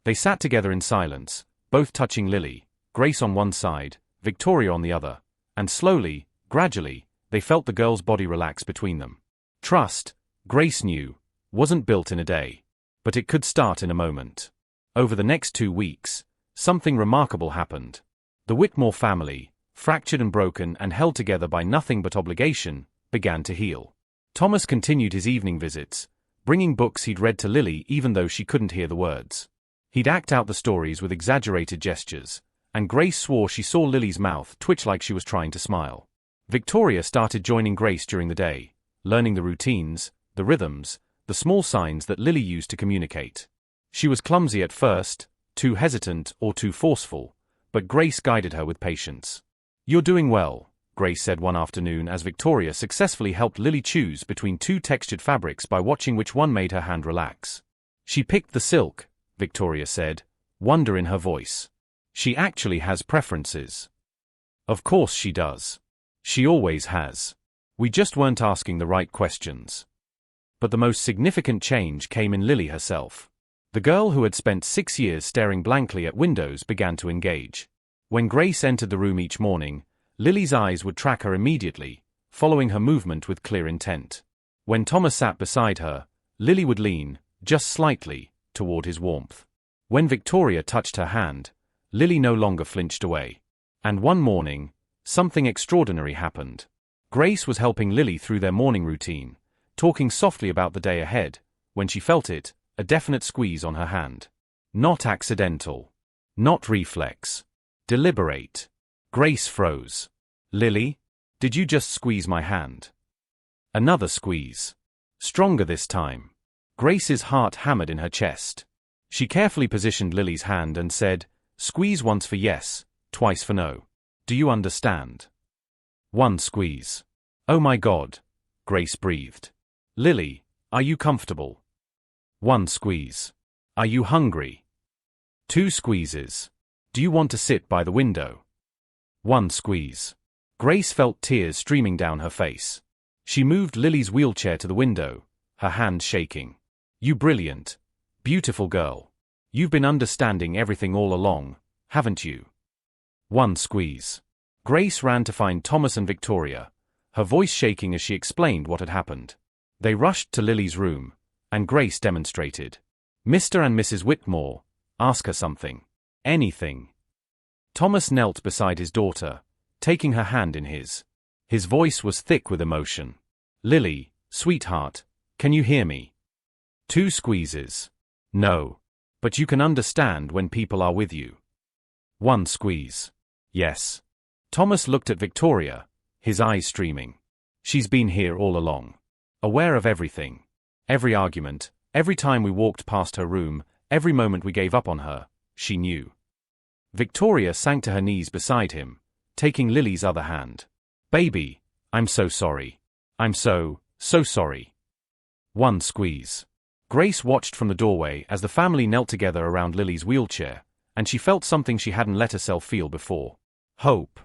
They sat together in silence, both touching Lily, Grace on one side, Victoria on the other, and slowly, gradually, they felt the girl's body relax between them. Trust, Grace knew, wasn't built in a day. But it could start in a moment. Over the next 2 weeks, something remarkable happened. The Whitmore family, fractured and broken and held together by nothing but obligation, began to heal. Thomas continued his evening visits, bringing books he'd read to Lily even though she couldn't hear the words. He'd act out the stories with exaggerated gestures, and Grace swore she saw Lily's mouth twitch like she was trying to smile. Victoria started joining Grace during the day, learning the routines, the rhythms, the small signs that Lily used to communicate. She was clumsy at first, too hesitant or too forceful, but Grace guided her with patience. You're doing well, Grace said one afternoon as Victoria successfully helped Lily choose between 2 textured fabrics by watching which one made her hand relax. She picked the silk, Victoria said, wonder in her voice. She actually has preferences. Of course she does. She always has. We just weren't asking the right questions. But the most significant change came in Lily herself. The girl who had spent 6 years staring blankly at windows began to engage. When Grace entered the room each morning, Lily's eyes would track her immediately, following her movement with clear intent. When Thomas sat beside her, Lily would lean, just slightly, toward his warmth. When Victoria touched her hand, Lily no longer flinched away. And one morning, something extraordinary happened. Grace was helping Lily through their morning routine, talking softly about the day ahead, when she felt it, a definite squeeze on her hand. Not accidental. Not reflex. Deliberate. Grace froze. Lily? Did you just squeeze my hand? Another squeeze. Stronger this time. Grace's heart hammered in her chest. She carefully positioned Lily's hand and said, squeeze once for yes, twice for no. Do you understand? 1 squeeze. Oh my God, Grace breathed. Lily, are you comfortable? 1 squeeze. Are you hungry? 2 squeezes. Do you want to sit by the window? 1 squeeze. Grace felt tears streaming down her face. She moved Lily's wheelchair to the window, her hand shaking. You brilliant, beautiful girl. You've been understanding everything all along, haven't you? 1 squeeze. Grace ran to find Thomas and Victoria, her voice shaking as she explained what had happened. They rushed to Lily's room, and Grace demonstrated. Mr. and Mrs. Whitmore, ask her something. Anything. Thomas knelt beside his daughter, taking her hand in his. His voice was thick with emotion. Lily, sweetheart, can you hear me? 2 squeezes. No. But you can understand when people are with you. 1 squeeze. Yes. Thomas looked at Victoria, his eyes streaming. She's been here all along. Aware of everything. Every argument, every time we walked past her room, every moment we gave up on her, she knew. Victoria sank to her knees beside him, taking Lily's other hand. Baby, I'm so sorry. I'm so sorry. 1 squeeze. Grace watched from the doorway as the family knelt together around Lily's wheelchair, and she felt something she hadn't let herself feel before. Hope.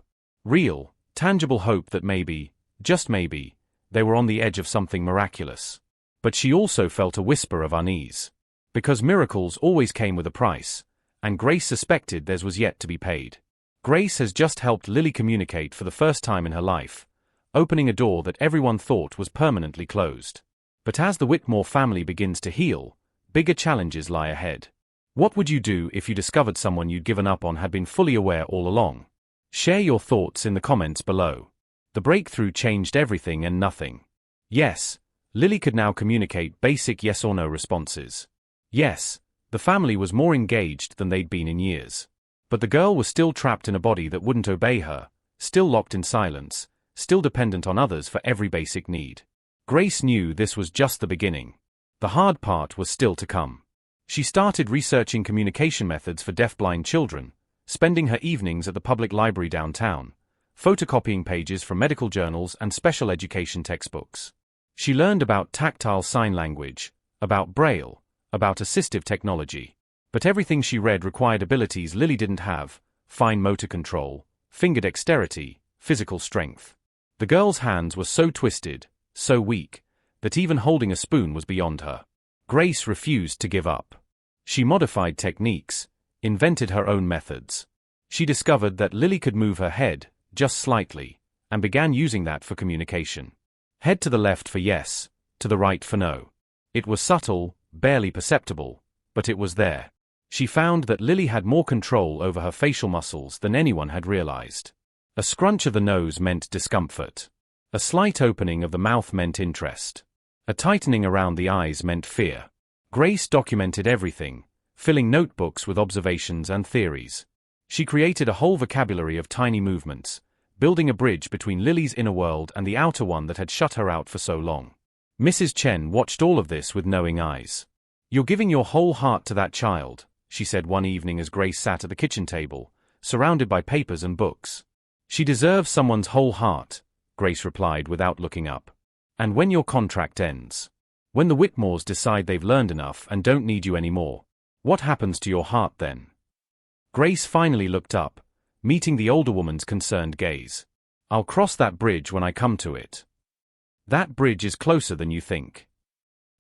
Real, tangible hope that maybe, just maybe, they were on the edge of something miraculous. But she also felt a whisper of unease. Because miracles always came with a price, and Grace suspected theirs was yet to be paid. Grace has just helped Lily communicate for the first time in her life, opening a door that everyone thought was permanently closed. But as the Whitmore family begins to heal, bigger challenges lie ahead. What would you do if you discovered someone you'd given up on had been fully aware all along? Share your thoughts in the comments below. The breakthrough changed everything and nothing. Yes, Lily could now communicate basic yes or no responses. Yes, the family was more engaged than they'd been in years. But the girl was still trapped in a body that wouldn't obey her, still locked in silence, still dependent on others for every basic need. Grace knew this was just the beginning. The hard part was still to come. She started researching communication methods for deafblind children, spending her evenings at the public library downtown, photocopying pages from medical journals and special education textbooks. She learned about tactile sign language, about Braille, about assistive technology. But everything she read required abilities Lily didn't have: fine motor control, finger dexterity, physical strength. The girl's hands were so twisted, so weak, that even holding a spoon was beyond her. Grace refused to give up. She modified techniques, invented her own methods. She discovered that Lily could move her head, just slightly, and began using that for communication. Head to the left for yes, to the right for no. It was subtle, barely perceptible, but it was there. She found that Lily had more control over her facial muscles than anyone had realized. A scrunch of the nose meant discomfort. A slight opening of the mouth meant interest. A tightening around the eyes meant fear. Grace documented everything, filling notebooks with observations and theories. She created a whole vocabulary of tiny movements, building a bridge between Lily's inner world and the outer one that had shut her out for so long. Mrs. Chen watched all of this with knowing eyes. "You're giving your whole heart to that child," she said one evening as Grace sat at the kitchen table, surrounded by papers and books. "She deserves someone's whole heart," Grace replied without looking up. "And when your contract ends, when the Whitmores decide they've learned enough and don't need you anymore, what happens to your heart then?" Grace finally looked up, meeting the older woman's concerned gaze. "I'll cross that bridge when I come to it." "That bridge is closer than you think."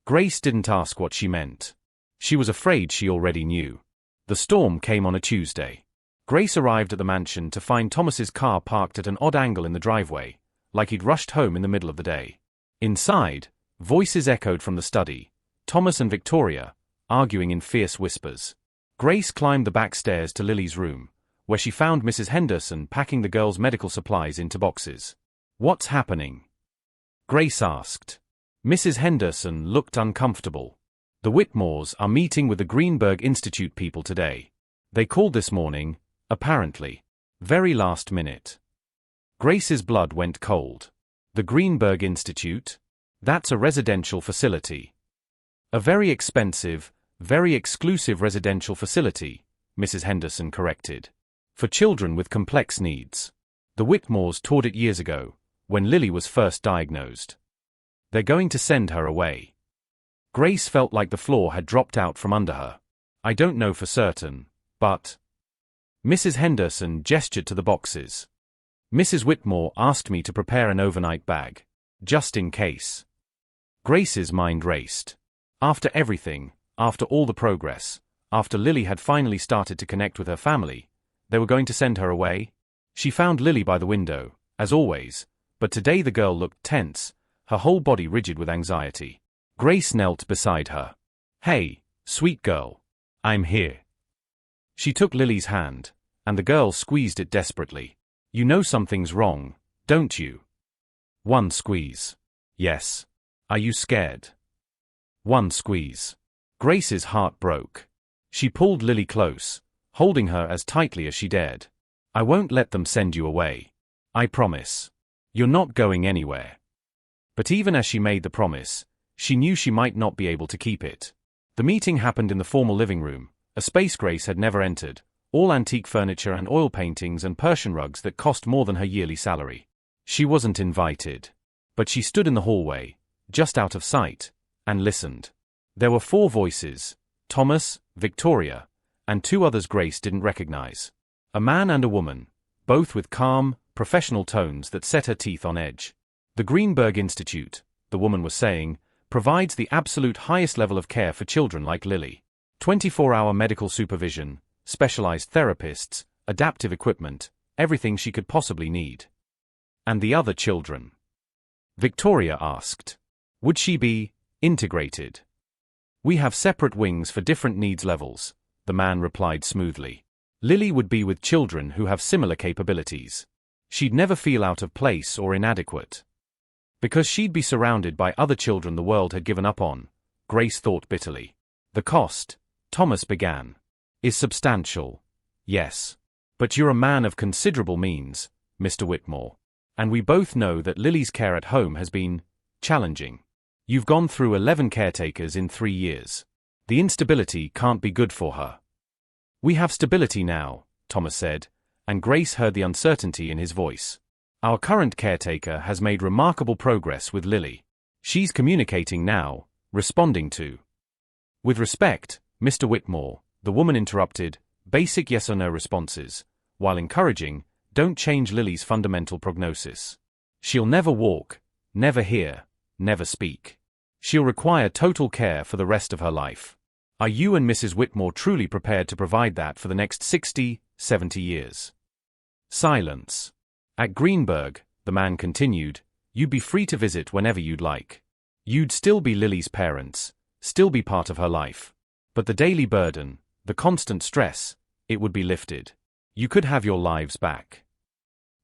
Grace didn't ask what she meant. She was afraid she already knew. The storm came on a Tuesday. Grace arrived at the mansion to find Thomas's car parked at an odd angle in the driveway, like he'd rushed home in the middle of the day. Inside, voices echoed from the study, Thomas and Victoria, arguing in fierce whispers. Grace climbed the back stairs to Lily's room, where she found Mrs. Henderson packing the girls' medical supplies into boxes. "What's happening?" Grace asked. Mrs. Henderson looked uncomfortable. "The Whitmores are meeting with the Greenberg Institute people today. They called this morning, apparently. Very last minute." Grace's blood went cold. The Greenberg Institute? That's a residential facility. "A very expensive, very exclusive residential facility," Mrs. Henderson corrected. "For children with complex needs. The Whitmores toured it years ago, when Lily was first diagnosed. They're going to send her away." Grace felt like the floor had dropped out from under her. "I don't know for certain, but..." Mrs. Henderson gestured to the boxes. "Mrs. Whitmore asked me to prepare an overnight bag. Just in case." Grace's mind raced. After everything, after all the progress, after Lily had finally started to connect with her family, they were going to send her away? She found Lily by the window, as always, but today the girl looked tense, her whole body rigid with anxiety. Grace knelt beside her. "Hey, sweet girl. I'm here." She took Lily's hand, and the girl squeezed it desperately. "You know something's wrong, don't you?" One squeeze. "Yes. Are you scared?" One squeeze. Grace's heart broke. She pulled Lily close, holding her as tightly as she dared. "I won't let them send you away. I promise. You're not going anywhere." But even as she made the promise, she knew she might not be able to keep it. The meeting happened in the formal living room, a space Grace had never entered, all antique furniture and oil paintings and Persian rugs that cost more than her yearly salary. She wasn't invited. But she stood in the hallway, just out of sight, and listened. There were 4 voices: Thomas, Victoria, and 2 others Grace didn't recognize. A man and a woman, both with calm, professional tones that set her teeth on edge. "The Greenberg Institute," the woman was saying, "provides the absolute highest level of care for children like Lily. 24-hour medical supervision, specialized therapists, adaptive equipment, everything she could possibly need." "And the other children?" Victoria asked. "Would she be integrated?" "We have separate wings for different needs levels," the man replied smoothly. Lily would be with children who have similar capabilities. She'd never feel out of place or inadequate. Because she'd be surrounded by other children the world had given up on, Grace thought bitterly. The cost, Thomas began, is substantial. Yes. But you're a man of considerable means, Mr. Whitmore. And we both know that Lily's care at home has been challenging. You've gone through 11 caretakers in 3 years. The instability can't be good for her. We have stability now, Thomas said, and Grace heard the uncertainty in his voice. Our current caretaker has made remarkable progress with Lily. She's communicating now, responding to. With respect, Mr. Whitmore, the woman interrupted, basic yes or no responses, while encouraging, don't change Lily's fundamental prognosis. She'll never walk, never hear, never speak. She'll require total care for the rest of her life. Are you and Mrs. Whitmore truly prepared to provide that for the next 60, 70 years? Silence. At Greenberg, the man continued, you'd be free to visit whenever you'd like. You'd still be Lily's parents, still be part of her life. But the daily burden, the constant stress, it would be lifted. You could have your lives back.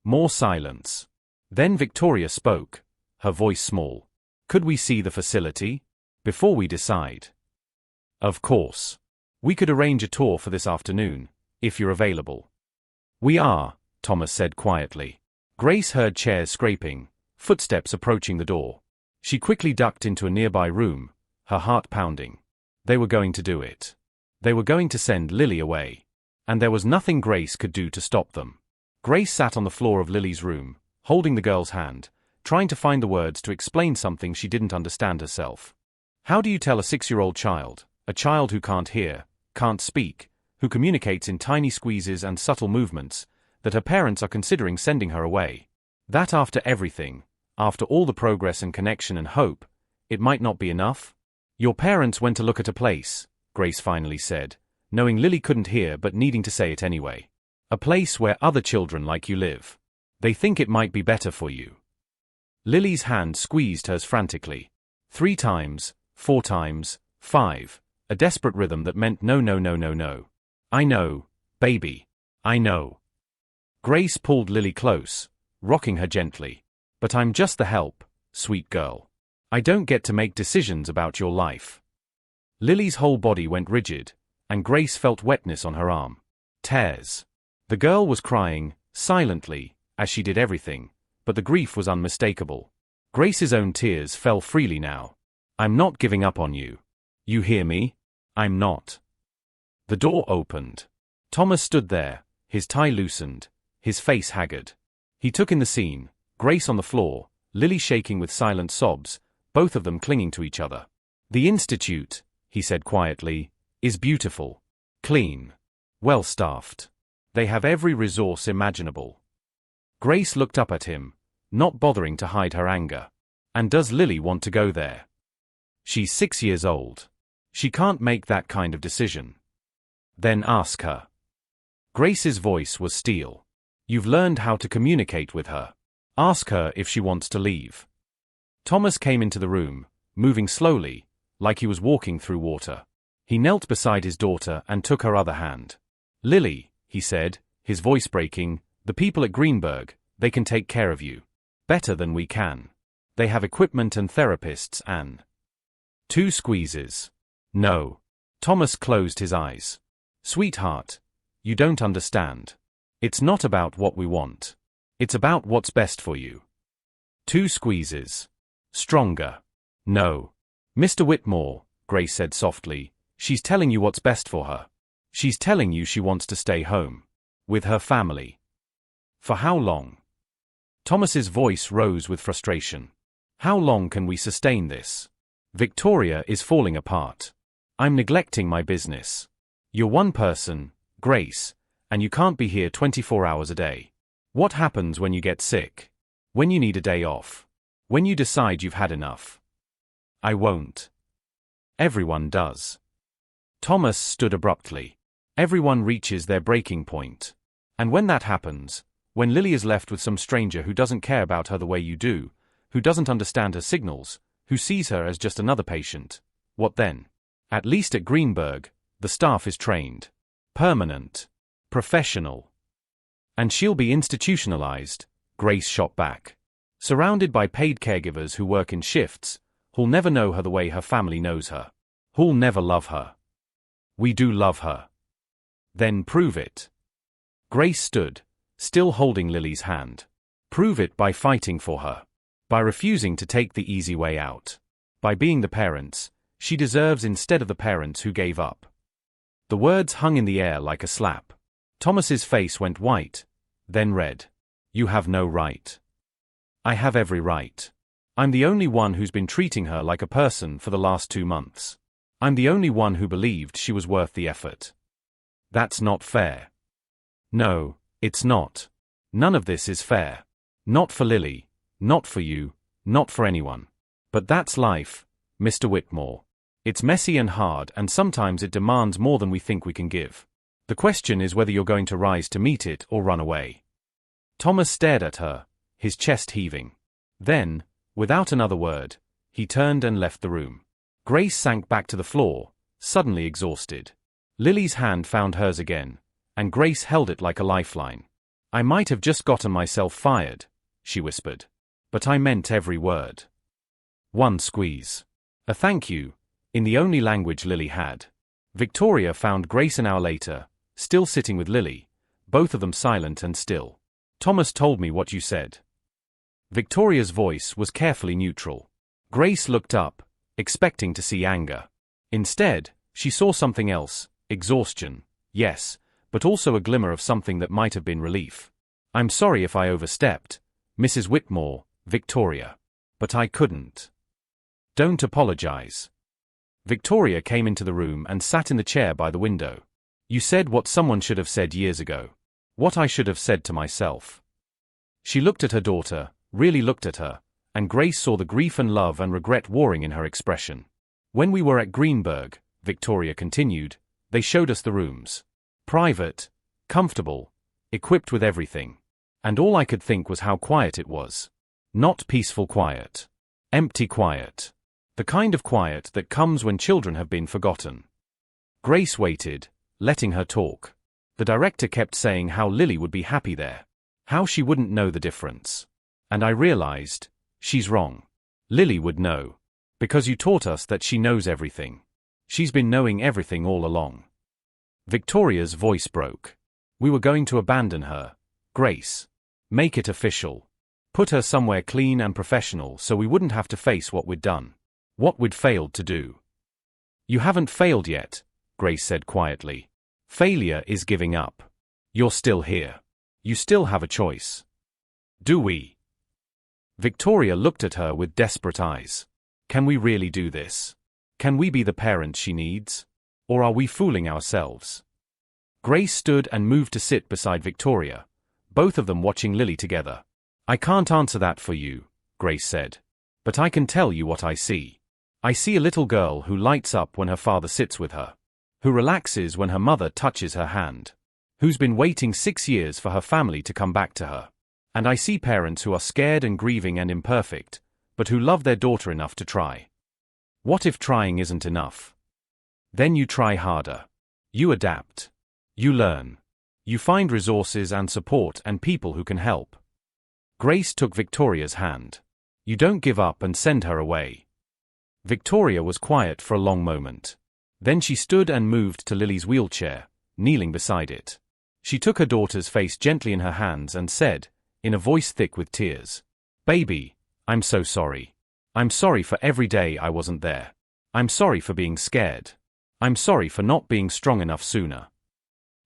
More silence. Then Victoria spoke, her voice small. Could we see the facility? Before we decide. Of course. We could arrange a tour for this afternoon, if you're available. We are, Thomas said quietly. Grace heard chairs scraping, footsteps approaching the door. She quickly ducked into a nearby room, her heart pounding. They were going to do it. They were going to send Lily away. And there was nothing Grace could do to stop them. Grace sat on the floor of Lily's room, holding the girl's hand, trying to find the words to explain something she didn't understand herself. How do you tell a 6-year-old child, a child who can't hear, can't speak, who communicates in tiny squeezes and subtle movements, that her parents are considering sending her away? That after everything, after all the progress and connection and hope, it might not be enough? Your parents went to look at a place, Grace finally said, knowing Lily couldn't hear but needing to say it anyway. A place where other children like you live. They think it might be better for you. Lily's hand squeezed hers frantically. 3 times, 4 times, 5, a desperate rhythm that meant no, no, no, no, no. I know, baby. I know. Grace pulled Lily close, rocking her gently. But I'm just the help, sweet girl. I don't get to make decisions about your life. Lily's whole body went rigid, and Grace felt wetness on her arm. Tears. The girl was crying, silently, as she did everything, but the grief was unmistakable. Grace's own tears fell freely now. I'm not giving up on you. You hear me? I'm not. The door opened. Thomas stood there, his tie loosened, his face haggard. He took in the scene, Grace on the floor, Lily shaking with silent sobs, both of them clinging to each other. The institute, he said quietly, is beautiful, clean, well-staffed. They have every resource imaginable. Grace looked up at him, not bothering to hide her anger. And does Lily want to go there? She's 6 years old. She can't make that kind of decision. Then ask her. Grace's voice was steel. You've learned how to communicate with her. Ask her if she wants to leave. Thomas came into the room, moving slowly, like he was walking through water. He knelt beside his daughter and took her other hand. Lily, he said, his voice breaking, the people at Greenberg, they can take care of you. Better than we can. They have equipment and therapists and 2 squeezes. No. Thomas closed his eyes. Sweetheart, you don't understand. It's not about what we want. It's about what's best for you. 2 squeezes. Stronger. No. Mr. Whitmore, Grace said softly, she's telling you what's best for her. She's telling you she wants to stay home. With her family. For how long? Thomas's voice rose with frustration. How long can we sustain this? Victoria is falling apart. I'm neglecting my business. You're one person, Grace, and you can't be here 24 hours a day. What happens when you get sick? When you need a day off? When you decide you've had enough? I won't. Everyone does. Thomas stood abruptly. Everyone reaches their breaking point. And when that happens, when Lily is left with some stranger who doesn't care about her the way you do, who doesn't understand her signals, who sees her as just another patient, what then? At least at Greenberg, The staff is trained. Permanent. Professional. And she'll be institutionalized, Grace shot back. Surrounded by paid caregivers who work in shifts, who'll never know her the way her family knows her. Who'll never love her. We do love her. Then prove it. Grace stood, still holding Lily's hand. Prove it by fighting for her. By refusing to take the easy way out. By being the parents she deserves instead of the parents who gave up. The words hung in the air like a slap. Thomas's face went white, then red. You have no right. I have every right. I'm the only one who's been treating her like a person for the last 2 months. I'm the only one who believed she was worth the effort. That's not fair. No, it's not. None of this is fair. Not for Lily, not for you, not for anyone. But that's life, Mr. Whitmore. It's messy and hard, and sometimes it demands more than we think we can give. The question is whether you're going to rise to meet it or run away. Thomas stared at her, his chest heaving. Then, without another word, he turned and left the room. Grace sank back to the floor, suddenly exhausted. Lily's hand found hers again, and Grace held it like a lifeline. I might have just gotten myself fired, she whispered. But I meant every word. One squeeze. A thank you, in the only language Lily had. Victoria found Grace an hour later, still sitting with Lily, both of them silent and still. Thomas told me what you said. Victoria's voice was carefully neutral. Grace looked up, expecting to see anger. Instead, she saw something else, exhaustion, yes, but also a glimmer of something that might have been relief. I'm sorry if I overstepped, Mrs. Whitmore, Victoria. But I couldn't. Don't apologize. Victoria came into the room and sat in the chair by the window. You said what someone should have said years ago. What I should have said to myself. She looked at her daughter, really looked at her, and Grace saw the grief and love and regret warring in her expression. When we were at Greenberg, Victoria continued, they showed us the rooms. Private, comfortable, equipped with everything. And all I could think was how quiet it was. Not peaceful quiet. Empty quiet. The kind of quiet that comes when children have been forgotten. Grace waited, letting her talk. The director kept saying how Lily would be happy there. How she wouldn't know the difference. And I realized, she's wrong. Lily would know. Because you taught us that she knows everything. She's been knowing everything all along. Victoria's voice broke. We were going to abandon her, Grace. Make it official. Put her somewhere clean and professional so we wouldn't have to face what we'd done. What we'd failed to do. You haven't failed yet, Grace said quietly. Failure is giving up. You're still here. You still have a choice. Do we? Victoria looked at her with desperate eyes. Can we really do this? Can we be the parents she needs? Or are we fooling ourselves? Grace stood and moved to sit beside Victoria, both of them watching Lily together. I can't answer that for you, Grace said. But I can tell you what I see. I see a little girl who lights up when her father sits with her. Who relaxes when her mother touches her hand. Who's been waiting 6 years for her family to come back to her. And I see parents who are scared and grieving and imperfect, but who love their daughter enough to try. What if trying isn't enough? Then you try harder. You adapt. You learn. You find resources and support and people who can help. Grace took Victoria's hand. You don't give up and send her away. Victoria was quiet for a long moment. Then she stood and moved to Lily's wheelchair, kneeling beside it. She took her daughter's face gently in her hands and said, in a voice thick with tears, Baby, I'm so sorry. I'm sorry for every day I wasn't there. I'm sorry for being scared. I'm sorry for not being strong enough sooner.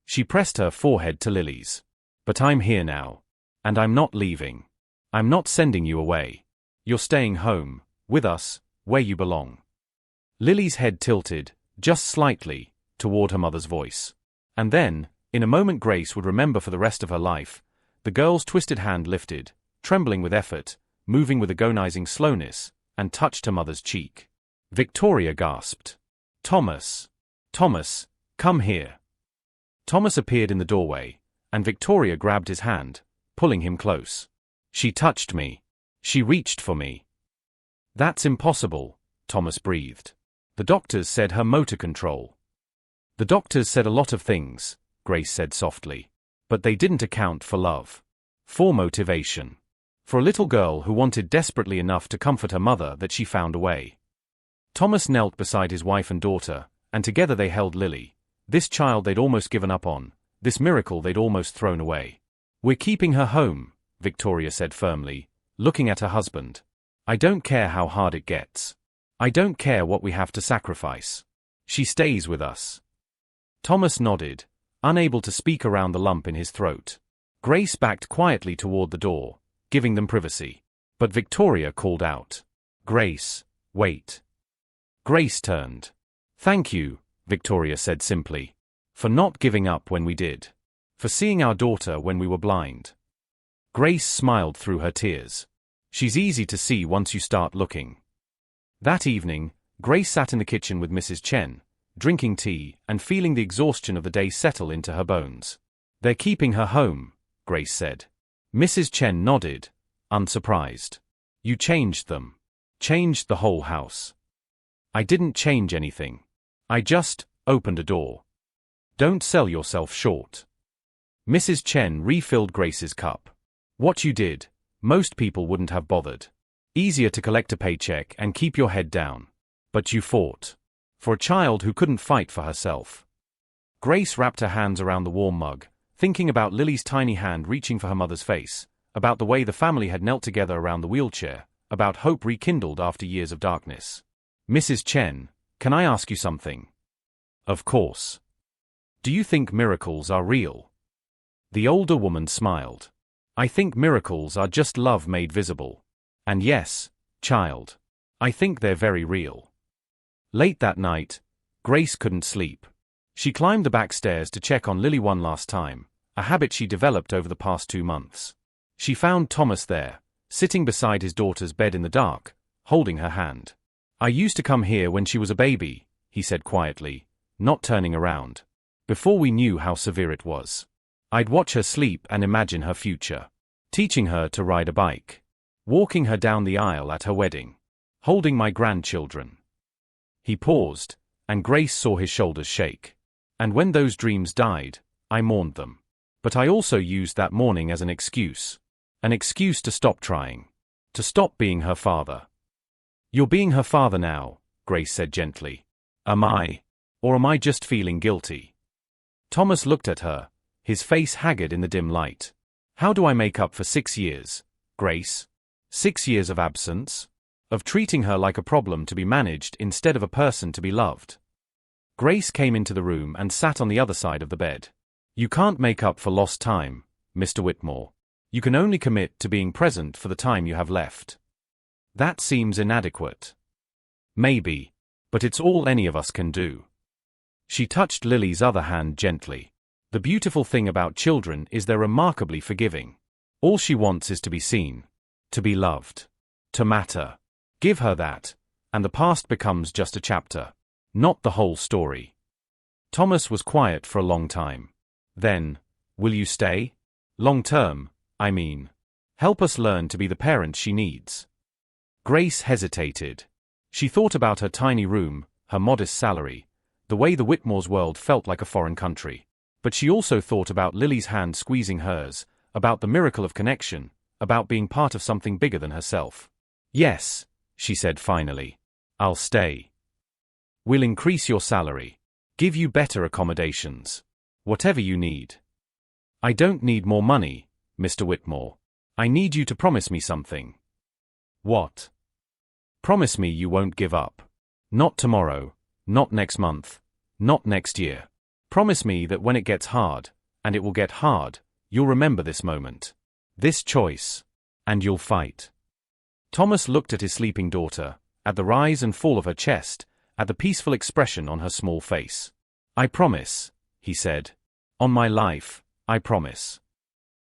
She pressed her forehead to Lily's. But I'm here now. And I'm not leaving. I'm not sending you away. You're staying home, with us, where you belong. Lily's head tilted, just slightly, toward her mother's voice. And then, in a moment Grace would remember for the rest of her life, the girl's twisted hand lifted, trembling with effort, moving with agonizing slowness, and touched her mother's cheek. Victoria gasped. Thomas. Thomas, come here. Thomas appeared in the doorway, and Victoria grabbed his hand, pulling him close. She touched me. She reached for me. That's impossible, Thomas breathed. The doctors said her motor control. The doctors said a lot of things, Grace said softly. But they didn't account for love. For motivation. For a little girl who wanted desperately enough to comfort her mother that she found a way. Thomas knelt beside his wife and daughter, and together they held Lily, this child they'd almost given up on, this miracle they'd almost thrown away. "We're keeping her home," Victoria said firmly, looking at her husband. "I don't care how hard it gets. I don't care what we have to sacrifice. She stays with us." Thomas nodded, unable to speak around the lump in his throat. Grace backed quietly toward the door, giving them privacy. But Victoria called out, "Grace, wait." Grace turned. "Thank you," Victoria said simply. "For not giving up when we did. For seeing our daughter when we were blind." Grace smiled through her tears. "She's easy to see once you start looking." That evening, Grace sat in the kitchen with Mrs. Chen, drinking tea and feeling the exhaustion of the day settle into her bones. "They're keeping her home," Grace said. Mrs. Chen nodded, unsurprised. "You changed them. Changed the whole house." "I didn't change anything. I just opened a door." "Don't sell yourself short." Mrs. Chen refilled Grace's cup. "What you did, most people wouldn't have bothered. Easier to collect a paycheck and keep your head down. But you fought. For a child who couldn't fight for herself." Grace wrapped her hands around the warm mug, thinking about Lily's tiny hand reaching for her mother's face, about the way the family had knelt together around the wheelchair, about hope rekindled after years of darkness. "Mrs. Chen, can I ask you something?" "Of course." "Do you think miracles are real?" The older woman smiled. "I think miracles are just love made visible. And yes, child, I think they're very real." Late that night, Grace couldn't sleep. She climbed the back stairs to check on Lily one last time, a habit she developed over the past 2 months. She found Thomas there, sitting beside his daughter's bed in the dark, holding her hand. "I used to come here when she was a baby," he said quietly, not turning around. "Before we knew how severe it was. I'd watch her sleep and imagine her future. Teaching her to ride a bike. Walking her down the aisle at her wedding. Holding my grandchildren." He paused, and Grace saw his shoulders shake. "And when those dreams died, I mourned them. But I also used that mourning as an excuse. An excuse to stop trying. To stop being her father." "You're being her father now," Grace said gently. "Am I? Or am I just feeling guilty?" Thomas looked at her, his face haggard in the dim light. "How do I make up for 6 years, Grace? 6 years of absence? Of treating her like a problem to be managed instead of a person to be loved?" Grace came into the room and sat on the other side of the bed. "You can't make up for lost time, Mr. Whitmore. You can only commit to being present for the time you have left. That seems inadequate." "Maybe. But it's all any of us can do." She touched Lily's other hand gently. "The beautiful thing about children is they're remarkably forgiving. All she wants is to be seen. To be loved. To matter. Give her that, and the past becomes just a chapter. Not the whole story." Thomas was quiet for a long time. Then, "Will you stay? Long term, I mean. Help us learn to be the parents she needs." Grace hesitated. She thought about her tiny room, her modest salary, the way the Whitmore's world felt like a foreign country. But she also thought about Lily's hand squeezing hers, about the miracle of connection, about being part of something bigger than herself. "Yes," she said finally. "I'll stay. We'll increase your salary. Give you better accommodations. Whatever you need." "I don't need more money, Mr. Whitmore. I need you to promise me something." "What?" "Promise me you won't give up. Not tomorrow, not next month, not next year. Promise me that when it gets hard, and it will get hard, you'll remember this moment. This choice. And you'll fight." Thomas looked at his sleeping daughter, at the rise and fall of her chest, at the peaceful expression on her small face. "I promise," he said. "On my life, I promise."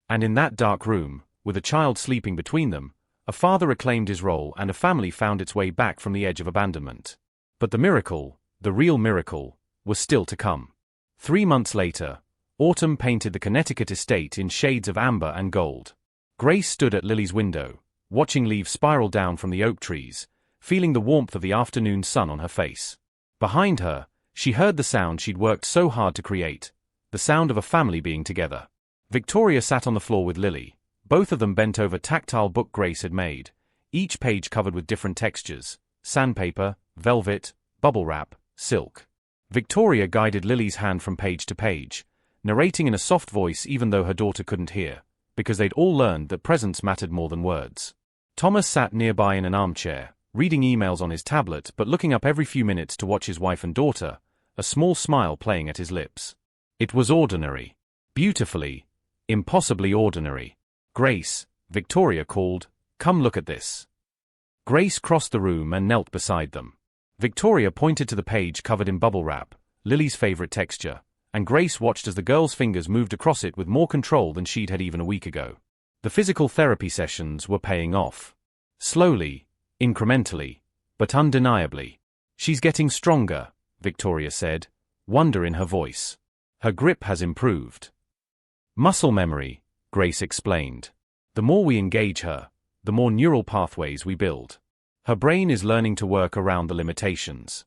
And in that dark room, with a child sleeping between them, a father reclaimed his role and a family found its way back from the edge of abandonment. But the miracle, the real miracle, was still to come. 3 months later, autumn painted the Connecticut estate in shades of amber and gold. Grace stood at Lily's window, watching leaves spiral down from the oak trees, feeling the warmth of the afternoon sun on her face. Behind her, She heard the sound she'd worked so hard to create, the sound of a family being together. Victoria sat on the floor with Lily, both of them bent over tactile book Grace had made, each page covered with different textures: sandpaper, velvet, bubble wrap, silk. Victoria guided Lily's hand from page to page, narrating in a soft voice even though her daughter couldn't hear, because they'd all learned that presence mattered more than words. Thomas sat nearby in an armchair, reading emails on his tablet but looking up every few minutes to watch his wife and daughter, a small smile playing at his lips. It was ordinary. Beautifully, impossibly ordinary. "Grace," Victoria called, "come look at this." Grace crossed the room and knelt beside them. Victoria pointed to the page covered in bubble wrap, Lily's favorite texture, and Grace watched as the girl's fingers moved across it with more control than she'd had even a week ago. The physical therapy sessions were paying off. Slowly, incrementally, but undeniably. "She's getting stronger," Victoria said, wonder in her voice. "Her grip has improved." "Muscle memory," Grace explained. "The more we engage her, the more neural pathways we build. Her brain is learning to work around the limitations."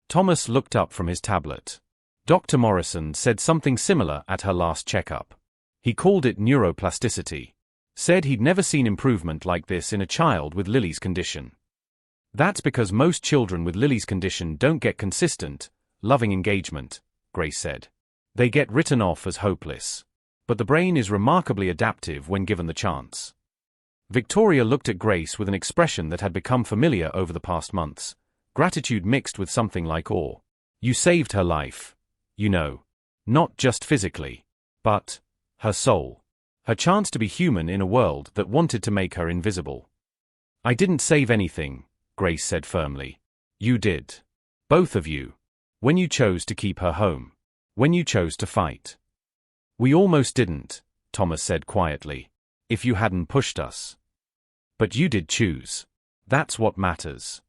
Thomas looked up from his tablet. Dr. Morrison said something similar at her last checkup. He called it neuroplasticity. Said he'd never seen improvement like this in a child with Lily's condition. "That's because most children with Lily's condition don't get consistent, loving engagement," Grace said. "They get written off as hopeless. But the brain is remarkably adaptive when given the chance." Victoria looked at Grace with an expression that had become familiar over the past months, gratitude mixed with something like awe. "You saved her life. You know. Not just physically. But her soul. Her chance to be human in a world that wanted to make her invisible." "I didn't save anything," Grace said firmly. "You did. Both of you. When you chose to keep her home. When you chose to fight." "We almost didn't," Thomas said quietly. "If you hadn't pushed us. But you did choose. That's what matters."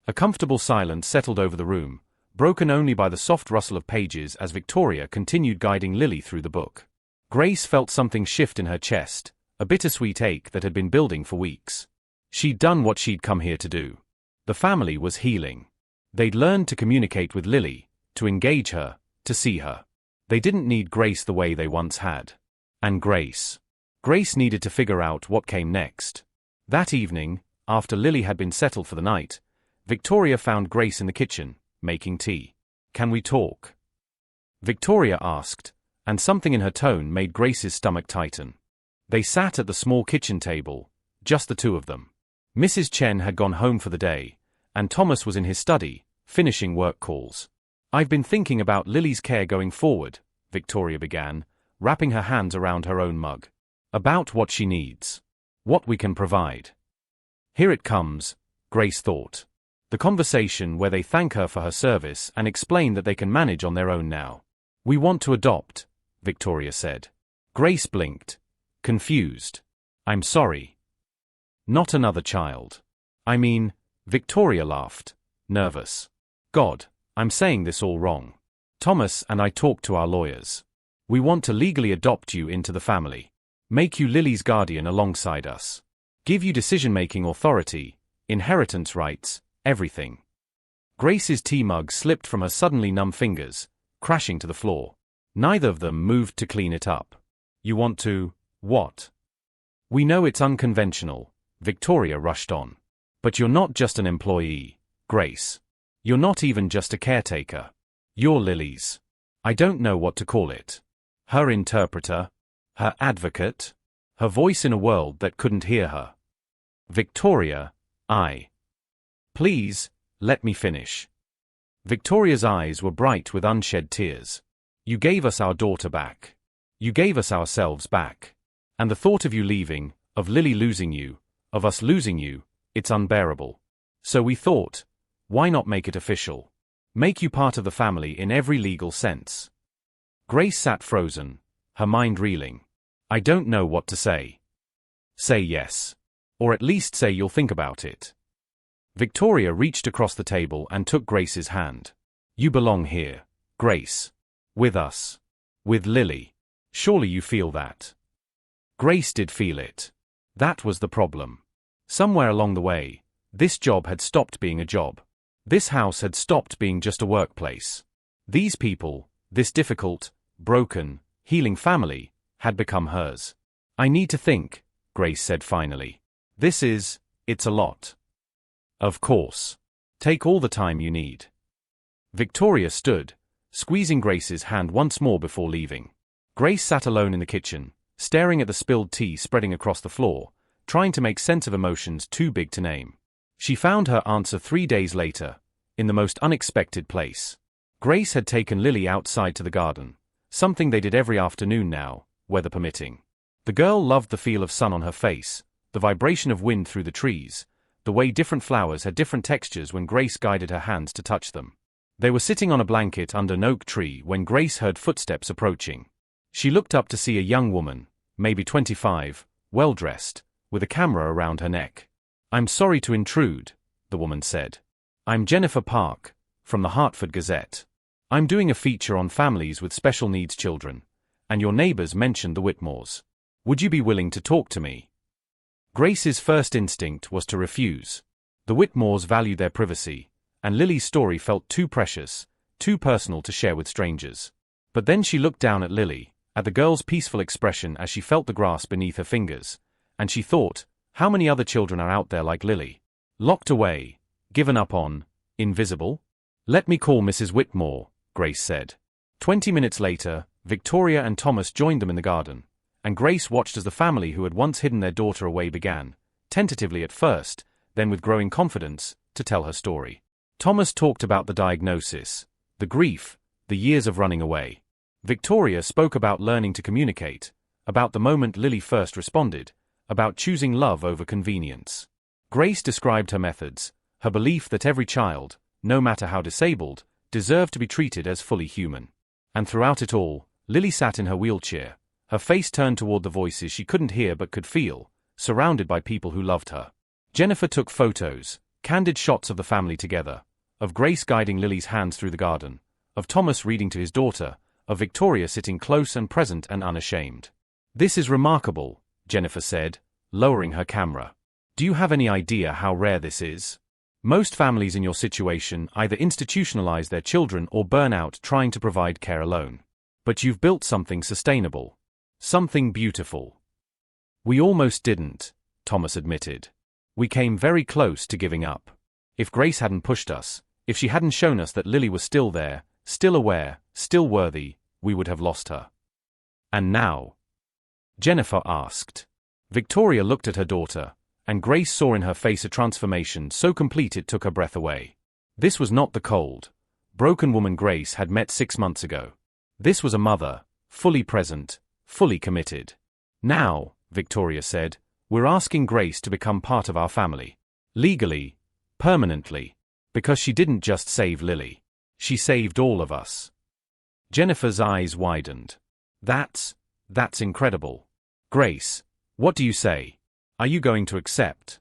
A comfortable silence settled over the room, broken only by the soft rustle of pages as Victoria continued guiding Lily through the book. Grace felt something shift in her chest, a bittersweet ache that had been building for weeks. She'd done what she'd come here to do. The family was healing. They'd learned to communicate with Lily, to engage her, to see her. They didn't need Grace the way they once had. And Grace needed to figure out what came next. That evening, after Lily had been settled for the night, Victoria found Grace in the kitchen, making tea. "Can we talk?" Victoria asked, and something in her tone made Grace's stomach tighten. They sat at the small kitchen table, just the two of them. Mrs. Chen had gone home for the day, and Thomas was in his study, finishing work calls. "I've been thinking about Lily's care going forward," Victoria began, wrapping her hands around her own mug. "About what she needs. What we can provide." Here it comes, Grace thought. The conversation where they thank her for her service and explain that they can manage on their own now. "We want to adopt," Victoria said. Grace blinked, confused. "I'm sorry. Not another child." "I mean," Victoria laughed, nervous. "God, I'm saying this all wrong. Thomas and I talked to our lawyers. We want to legally adopt you into the family. Make you Lily's guardian alongside us. Give you decision-making authority, inheritance rights, everything." Grace's tea mug slipped from her suddenly numb fingers, crashing to the floor. Neither of them moved to clean it up. "You want to, what?" "We know it's unconventional," Victoria rushed on. "But you're not just an employee, Grace. You're not even just a caretaker. You're Lily's. I don't know what to call it. Her interpreter? Her advocate? Her voice in a world that couldn't hear her." "Victoria, Please, let me finish." Victoria's eyes were bright with unshed tears. "You gave us our daughter back. You gave us ourselves back. And the thought of you leaving, of Lily losing you, of us losing you, it's unbearable. So we thought, why not make it official? Make you part of the family in every legal sense." Grace sat frozen, her mind reeling. "I don't know what to say." "Say yes. Or at least say you'll think about it." Victoria reached across the table and took Grace's hand. "You belong here, Grace. With us. With Lily. Surely you feel that." Grace did feel it. That was the problem. Somewhere along the way, this job had stopped being a job. This house had stopped being just a workplace. These people, this difficult, broken, healing family, had become hers. "I need to think," Grace said finally. It's a lot." "Of course. Take all the time you need." Victoria stood, squeezing Grace's hand once more before leaving. Grace sat alone in the kitchen, staring at the spilled tea spreading across the floor, trying to make sense of emotions too big to name. She found her answer 3 days later, in the most unexpected place. Grace had taken Lily outside to the garden, something they did every afternoon now, weather permitting. The girl loved the feel of sun on her face, the vibration of wind through the trees, the way different flowers had different textures when Grace guided her hands to touch them. They were sitting on a blanket under an oak tree when Grace heard footsteps approaching. She looked up to see a young woman, maybe 25, well-dressed, with a camera around her neck. "I'm sorry to intrude," the woman said. "I'm Jennifer Park, from the Hartford Gazette. I'm doing a feature on families with special needs children, and your neighbors mentioned the Whitmores. Would you be willing to talk to me?" Grace's first instinct was to refuse. The Whitmores valued their privacy, and Lily's story felt too precious, too personal to share with strangers. But then she looked down at Lily, at the girl's peaceful expression as she felt the grass beneath her fingers, and she thought, how many other children are out there like Lily? Locked away, given up on, invisible? "Let me call Mrs. Whitmore," Grace said. 20 minutes later, Victoria and Thomas joined them in the garden, and Grace watched as the family who had once hidden their daughter away began, tentatively at first, then with growing confidence, to tell her story. Thomas talked about the diagnosis, the grief, the years of running away. Victoria spoke about learning to communicate, about the moment Lily first responded, about choosing love over convenience. Grace described her methods, her belief that every child, no matter how disabled, deserved to be treated as fully human. And throughout it all, Lily sat in her wheelchair, her face turned toward the voices she couldn't hear but could feel, surrounded by people who loved her. Jennifer took photos, candid shots of the family together, of Grace guiding Lily's hands through the garden, of Thomas reading to his daughter, of Victoria sitting close and present and unashamed. "This is remarkable," Jennifer said, lowering her camera. "Do you have any idea how rare this is? Most families in your situation either institutionalize their children or burn out trying to provide care alone. But you've built something sustainable. Something beautiful." "We almost didn't," Thomas admitted. "We came very close to giving up. If Grace hadn't pushed us, if she hadn't shown us that Lily was still there, still aware, still worthy, we would have lost her." "And now?" Jennifer asked. Victoria looked at her daughter, and Grace saw in her face a transformation so complete it took her breath away. This was not the cold, broken woman Grace had met 6 months ago. This was a mother, fully present, fully committed. "Now," Victoria said, "we're asking Grace to become part of our family. Legally, permanently. Because she didn't just save Lily. She saved all of us." Jennifer's eyes widened. That's incredible. "Grace, what do you say? Are you going to accept?"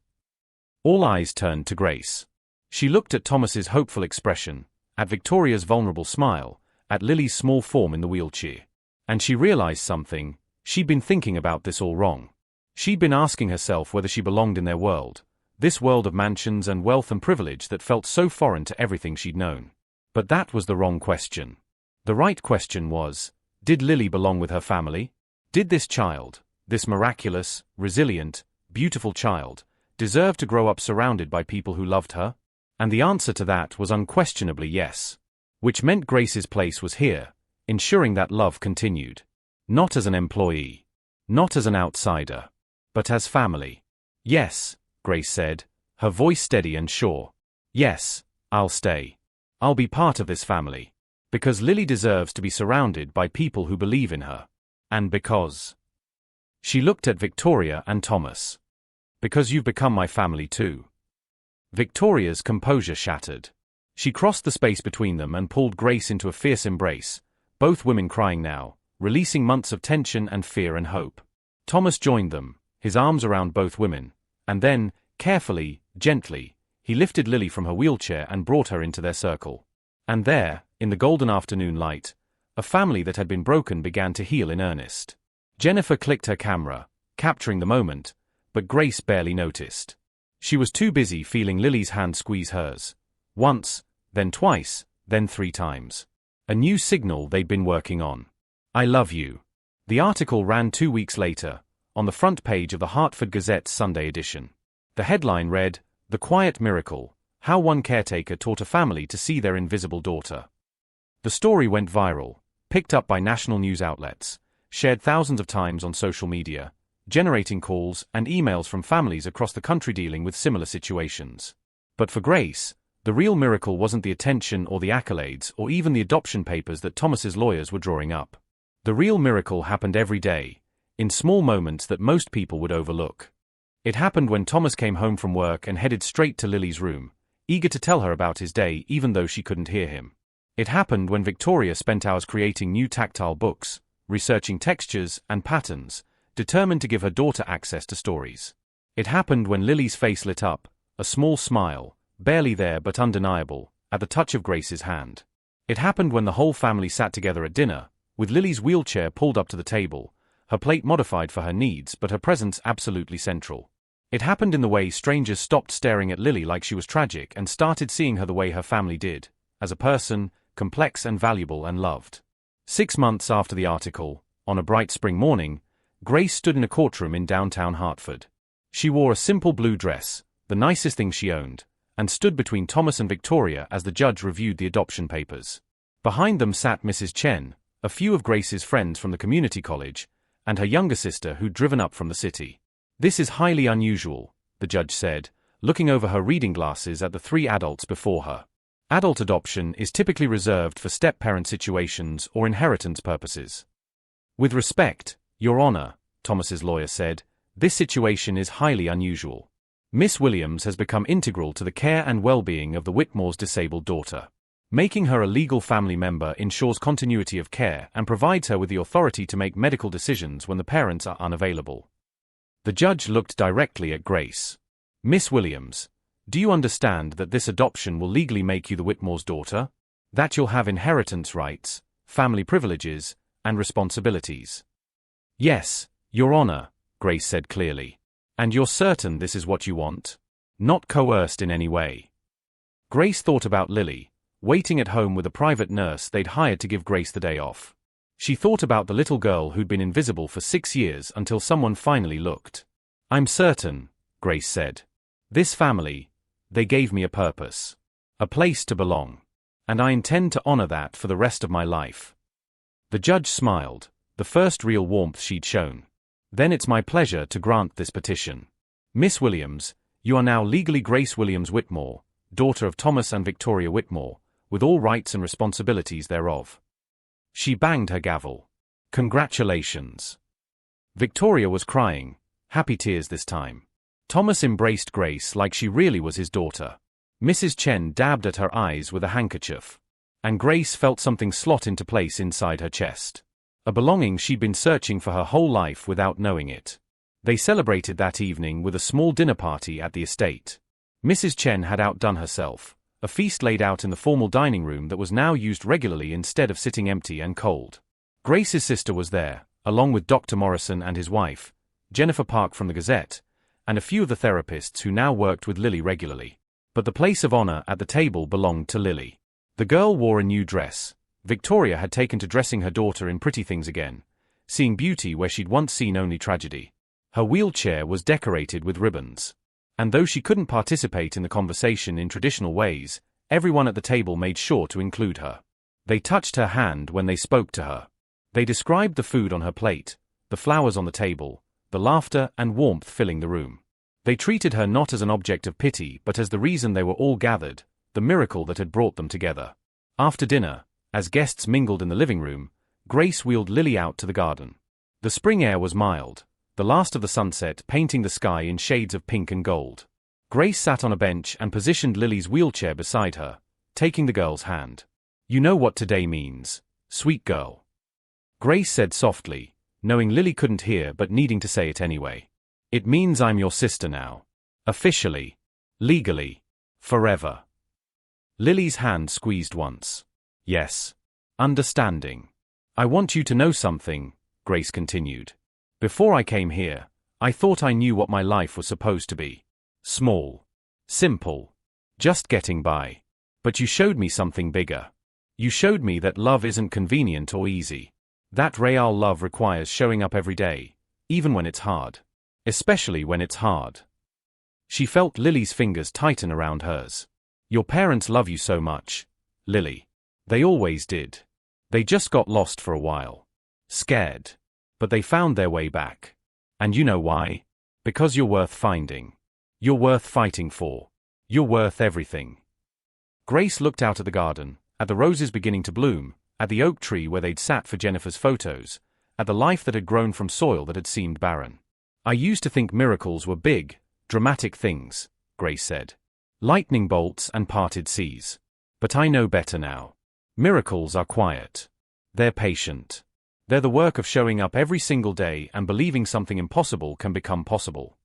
All eyes turned to Grace. She looked at Thomas's hopeful expression, at Victoria's vulnerable smile, at Lily's small form in the wheelchair. And she realized something. She'd been thinking about this all wrong. She'd been asking herself whether she belonged in their world, this world of mansions and wealth and privilege that felt so foreign to everything she'd known. But that was the wrong question. The right question was, did Lily belong with her family? Did this child, this miraculous, resilient, beautiful child, deserve to grow up surrounded by people who loved her? And the answer to that was unquestionably yes. Which meant Grace's place was here, ensuring that love continued. Not as an employee. Not as an outsider. But as family. "Yes," Grace said, her voice steady and sure. "Yes, I'll stay. I'll be part of this family. Because Lily deserves to be surrounded by people who believe in her. And because..." She looked at Victoria and Thomas. "Because you've become my family too." Victoria's composure shattered. She crossed the space between them and pulled Grace into a fierce embrace, both women crying now, releasing months of tension and fear and hope. Thomas joined them, his arms around both women, and then, carefully, gently, he lifted Lily from her wheelchair and brought her into their circle. And there, in the golden afternoon light, a family that had been broken began to heal in earnest. Jennifer clicked her camera, capturing the moment, but Grace barely noticed. She was too busy feeling Lily's hand squeeze hers, Once, then twice, then 3 times. A new signal they'd been working on. I love you. The article ran 2 weeks later, on the front page of the Hartford Gazette's Sunday edition. The headline read, "The Quiet Miracle, How One Caretaker Taught a Family to See Their Invisible Daughter." The story went viral, picked up by national news outlets, shared thousands of times on social media, generating calls and emails from families across the country dealing with similar situations. But for Grace, the real miracle wasn't the attention or the accolades or even the adoption papers that Thomas's lawyers were drawing up. The real miracle happened every day, in small moments that most people would overlook. It happened when Thomas came home from work and headed straight to Lily's room, eager to tell her about his day even though she couldn't hear him. It happened when Victoria spent hours creating new tactile books, researching textures and patterns, determined to give her daughter access to stories. It happened when Lily's face lit up, a small smile, barely there but undeniable, at the touch of Grace's hand. It happened when the whole family sat together at dinner, with Lily's wheelchair pulled up to the table, her plate modified for her needs but her presence absolutely central. It happened in the way strangers stopped staring at Lily like she was tragic and started seeing her the way her family did, as a person, complex and valuable and loved. 6 months after the article, on a bright spring morning, Grace stood in a courtroom in downtown Hartford. She wore a simple blue dress, the nicest thing she owned, and stood between Thomas and Victoria as the judge reviewed the adoption papers. Behind them sat Mrs. Chen, a few of Grace's friends from the community college, and her younger sister who'd driven up from the city. "This is highly unusual," the judge said, looking over her reading glasses at the 3 adults before her. "Adult adoption is typically reserved for step-parent situations or inheritance purposes." "With respect, Your Honor," Thomas's lawyer said, "this situation is highly unusual. Miss Williams has become integral to the care and well-being of the Whitmore's disabled daughter. Making her a legal family member ensures continuity of care and provides her with the authority to make medical decisions when the parents are unavailable." The judge looked directly at Grace. "Miss Williams, do you understand that this adoption will legally make you the Whitmore's daughter? That you'll have inheritance rights, family privileges, and responsibilities?" "Yes, Your Honor," Grace said clearly. "And you're certain this is what you want? Not coerced in any way?" Grace thought about Lily, waiting at home with a private nurse they'd hired to give Grace the day off. She thought about the little girl who'd been invisible for 6 years until someone finally looked. "I'm certain," Grace said. "This family, they gave me a purpose. A place to belong. And I intend to honor that for the rest of my life." The judge smiled, the first real warmth she'd shown. "Then it's my pleasure to grant this petition. Miss Williams, you are now legally Grace Williams Whitmore, daughter of Thomas and Victoria Whitmore, with all rights and responsibilities thereof." She banged her gavel. "Congratulations." Victoria was crying, happy tears this time. Thomas embraced Grace like she really was his daughter. Mrs. Chen dabbed at her eyes with a handkerchief. And Grace felt something slot into place inside her chest. A belonging she'd been searching for her whole life without knowing it. They celebrated that evening with a small dinner party at the estate. Mrs. Chen had outdone herself, a feast laid out in the formal dining room that was now used regularly instead of sitting empty and cold. Grace's sister was there, along with Dr. Morrison and his wife, Jennifer Park from the Gazette, and a few of the therapists who now worked with Lily regularly. But the place of honor at the table belonged to Lily. The girl wore a new dress. Victoria had taken to dressing her daughter in pretty things again, seeing beauty where she'd once seen only tragedy. Her wheelchair was decorated with ribbons. And though she couldn't participate in the conversation in traditional ways, everyone at the table made sure to include her. They touched her hand when they spoke to her. They described the food on her plate, the flowers on the table, the laughter and warmth filling the room. They treated her not as an object of pity but as the reason they were all gathered, the miracle that had brought them together. After dinner, as guests mingled in the living room, Grace wheeled Lily out to the garden. The spring air was mild, the last of the sunset painting the sky in shades of pink and gold. Grace sat on a bench and positioned Lily's wheelchair beside her, taking the girl's hand. "You know what today means, sweet girl," Grace said softly, knowing Lily couldn't hear but needing to say it anyway. "It means I'm your sister now. Officially. Legally. Forever." Lily's hand squeezed once. "Yes. Understanding. I want you to know something," Grace continued. "Before I came here, I thought I knew what my life was supposed to be. Small. Simple. Just getting by. But you showed me something bigger. You showed me that love isn't convenient or easy. That real love requires showing up every day, even when it's hard. Especially when it's hard. She felt Lily's fingers tighten around hers. Your parents love you so much, Lily. They always did. They just got lost for a while. Scared. But they found their way back. And you know why? Because you're worth finding. You're worth fighting for. You're worth everything. Grace looked out at the garden, at the roses beginning to bloom, at the oak tree where they'd sat for Jennifer's photos, at the life that had grown from soil that had seemed barren. I used to think miracles were big, dramatic things, Grace said. Lightning bolts and parted seas. But I know better now. Miracles are quiet. They're patient. They're the work of showing up every single day and believing something impossible can become possible.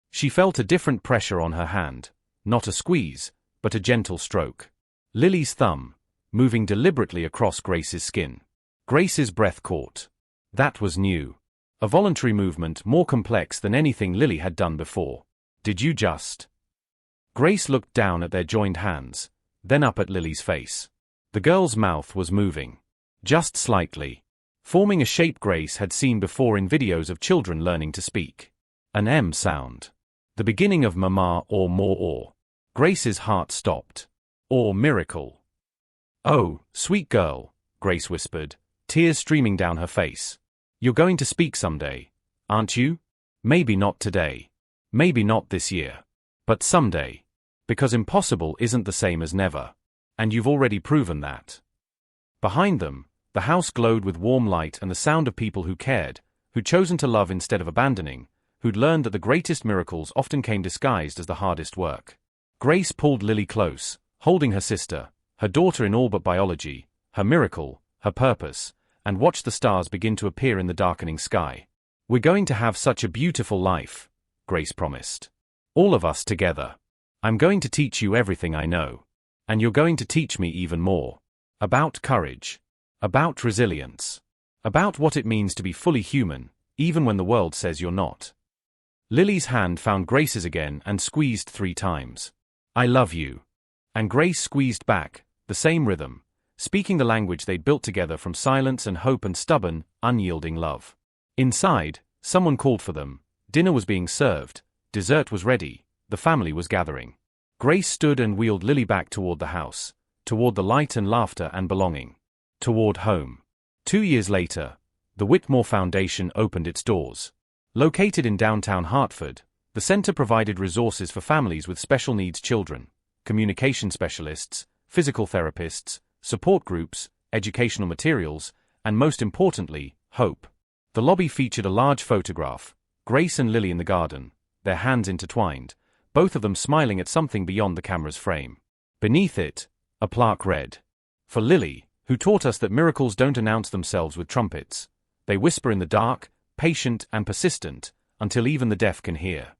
She felt a different pressure on her hand, not a squeeze, but a gentle stroke. Lily's thumb, moving deliberately across Grace's skin. Grace's breath caught. That was new. A voluntary movement more complex than anything Lily had done before. Did you just? Grace looked down at their joined hands, then up at Lily's face. The girl's mouth was moving. Just slightly. Forming a shape Grace had seen before in videos of children learning to speak. An M sound. The beginning of mama or more or. Grace's heart stopped. Or miracle. Oh, sweet girl, Grace whispered, tears streaming down her face. You're going to speak someday, aren't you? Maybe not today. Maybe not this year. But someday. Because impossible isn't the same as never. And you've already proven that. Behind them, the house glowed with warm light and the sound of people who cared, who'd chosen to love instead of abandoning, who'd learned that the greatest miracles often came disguised as the hardest work. Grace pulled Lily close, holding her sister, her daughter in all but biology, her miracle, her purpose, and watched the stars begin to appear in the darkening sky. We're going to have such a beautiful life, Grace promised. All of us together. I'm going to teach you everything I know. And you're going to teach me even more. About courage. About resilience. About what it means to be fully human, even when the world says you're not. Lily's hand found Grace's again and squeezed 3 times. I love you. And Grace squeezed back, the same rhythm, speaking the language they'd built together from silence and hope and stubborn, unyielding love. Inside, someone called for them. Dinner was being served, dessert was ready, the family was gathering. Grace stood and wheeled Lily back toward the house, toward the light and laughter and belonging. Toward home. 2 years later, the Whitmore Foundation opened its doors. Located in downtown Hartford, the center provided resources for families with special needs children, communication specialists, physical therapists, support groups, educational materials, and most importantly, hope. The lobby featured a large photograph, Grace and Lily in the garden, their hands intertwined, both of them smiling at something beyond the camera's frame. Beneath it, a plaque read, "For Lily, who taught us that miracles don't announce themselves with trumpets. They whisper in the dark, patient and persistent, until even the deaf can hear."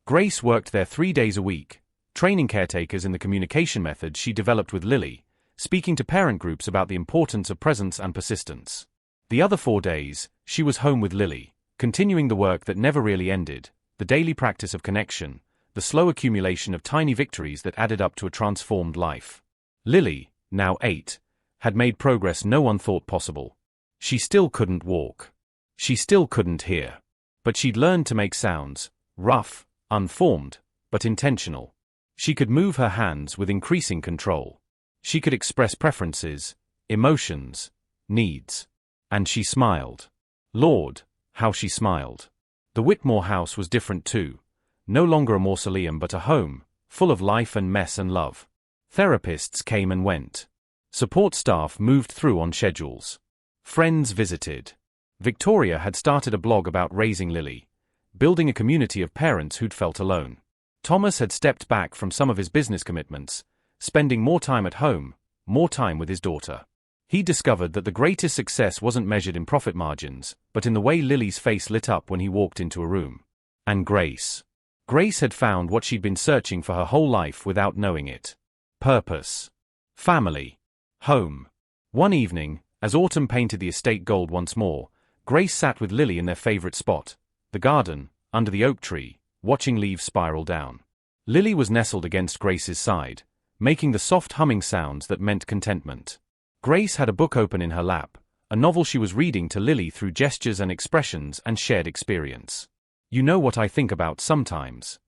Grace worked there 3 days a week, training caretakers in the communication methods she developed with Lily, speaking to parent groups about the importance of presence and persistence. The other 4 days, she was home with Lily, continuing the work that never really ended, the daily practice of connection, the slow accumulation of tiny victories that added up to a transformed life. Lily, now 8, had made progress no one thought possible. She still couldn't walk. She still couldn't hear. But she'd learned to make sounds, rough, unformed, but intentional. She could move her hands with increasing control. She could express preferences, emotions, needs. And she smiled. Lord, how she smiled. The Whitmore house was different too. No longer a mausoleum but a home, full of life and mess and love. Therapists came and went. Support staff moved through on schedules. Friends visited. Victoria had started a blog about raising Lily, building a community of parents who'd felt alone. Thomas had stepped back from some of his business commitments, spending more time at home, more time with his daughter. He discovered that the greatest success wasn't measured in profit margins, but in the way Lily's face lit up when he walked into a room. And Grace. Grace had found what she'd been searching for her whole life without knowing it. Purpose. Family. Home. One evening, as autumn painted the estate gold once more, Grace sat with Lily in their favorite spot, the garden, under the oak tree, watching leaves spiral down. Lily was nestled against Grace's side, making the soft humming sounds that meant contentment. Grace had a book open in her lap, a novel she was reading to Lily through gestures and expressions and shared experience. "You know what I think about sometimes,"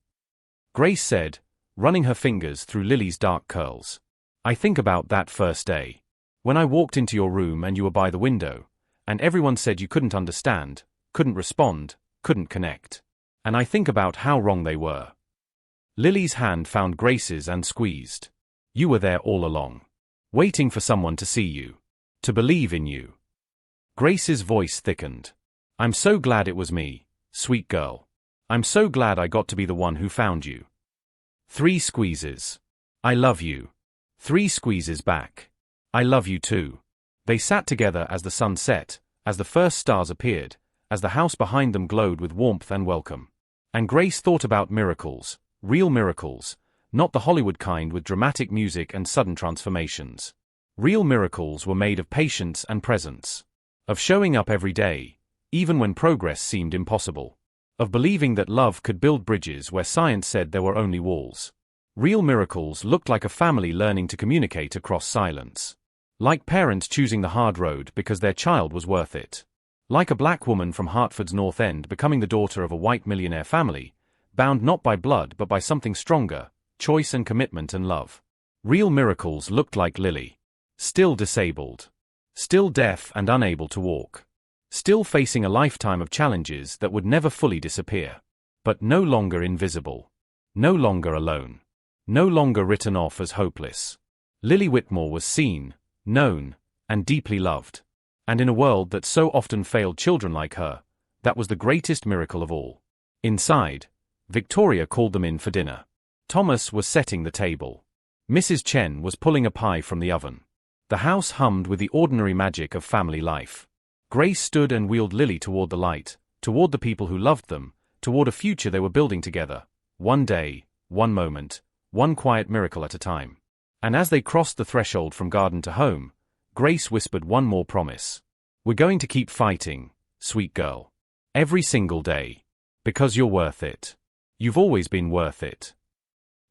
Grace said, running her fingers through Lily's dark curls. "I think about that first day. When I walked into your room and you were by the window, and everyone said you couldn't understand, couldn't respond, couldn't connect. And I think about how wrong they were." Lily's hand found Grace's and squeezed. "You were there all along. Waiting for someone to see you. To believe in you." Grace's voice thickened. "I'm so glad it was me, sweet girl. I'm so glad I got to be the one who found you." 3 squeezes. "I love you." 3 squeezes back. "I love you too." They sat together as the sun set, as the first stars appeared, as the house behind them glowed with warmth and welcome. And Grace thought about miracles, real miracles, not the Hollywood kind with dramatic music and sudden transformations. Real miracles were made of patience and presence. Of showing up every day, even when progress seemed impossible. Of believing that love could build bridges where science said there were only walls. Real miracles looked like a family learning to communicate across silence. Like parents choosing the hard road because their child was worth it. Like a black woman from Hartford's North End becoming the daughter of a white millionaire family, bound not by blood but by something stronger, choice and commitment and love. Real miracles looked like Lily. Still disabled. Still deaf and unable to walk. Still facing a lifetime of challenges that would never fully disappear. But no longer invisible. No longer alone. No longer written off as hopeless. Lily Whitmore was seen, known, and deeply loved. And in a world that so often failed children like her, that was the greatest miracle of all. Inside, Victoria called them in for dinner. Thomas was setting the table. Mrs. Chen was pulling a pie from the oven. The house hummed with the ordinary magic of family life. Grace stood and wheeled Lily toward the light, toward the people who loved them, toward a future they were building together. One day, one moment, one quiet miracle at a time. And as they crossed the threshold from garden to home, Grace whispered one more promise. "We're going to keep fighting, sweet girl. Every single day. Because you're worth it. You've always been worth it."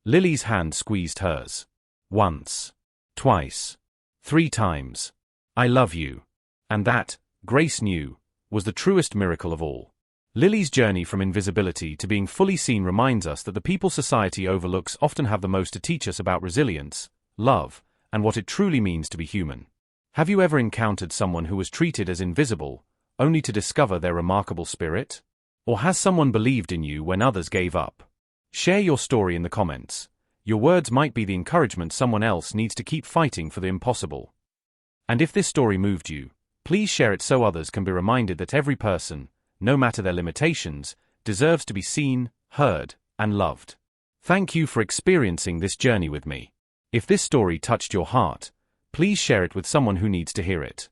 Lily's hand squeezed hers. Once. Twice. 3 times. "I love you." And that, Grace knew, was the truest miracle of all. Lily's journey from invisibility to being fully seen reminds us that the people society overlooks often have the most to teach us about resilience, love, and what it truly means to be human. Have you ever encountered someone who was treated as invisible, only to discover their remarkable spirit? Or has someone believed in you when others gave up? Share your story in the comments. Your words might be the encouragement someone else needs to keep fighting for the impossible. And if this story moved you, please share it so others can be reminded that every person, no matter their limitations, deserves to be seen, heard, and loved. Thank you for experiencing this journey with me. If this story touched your heart, please share it with someone who needs to hear it.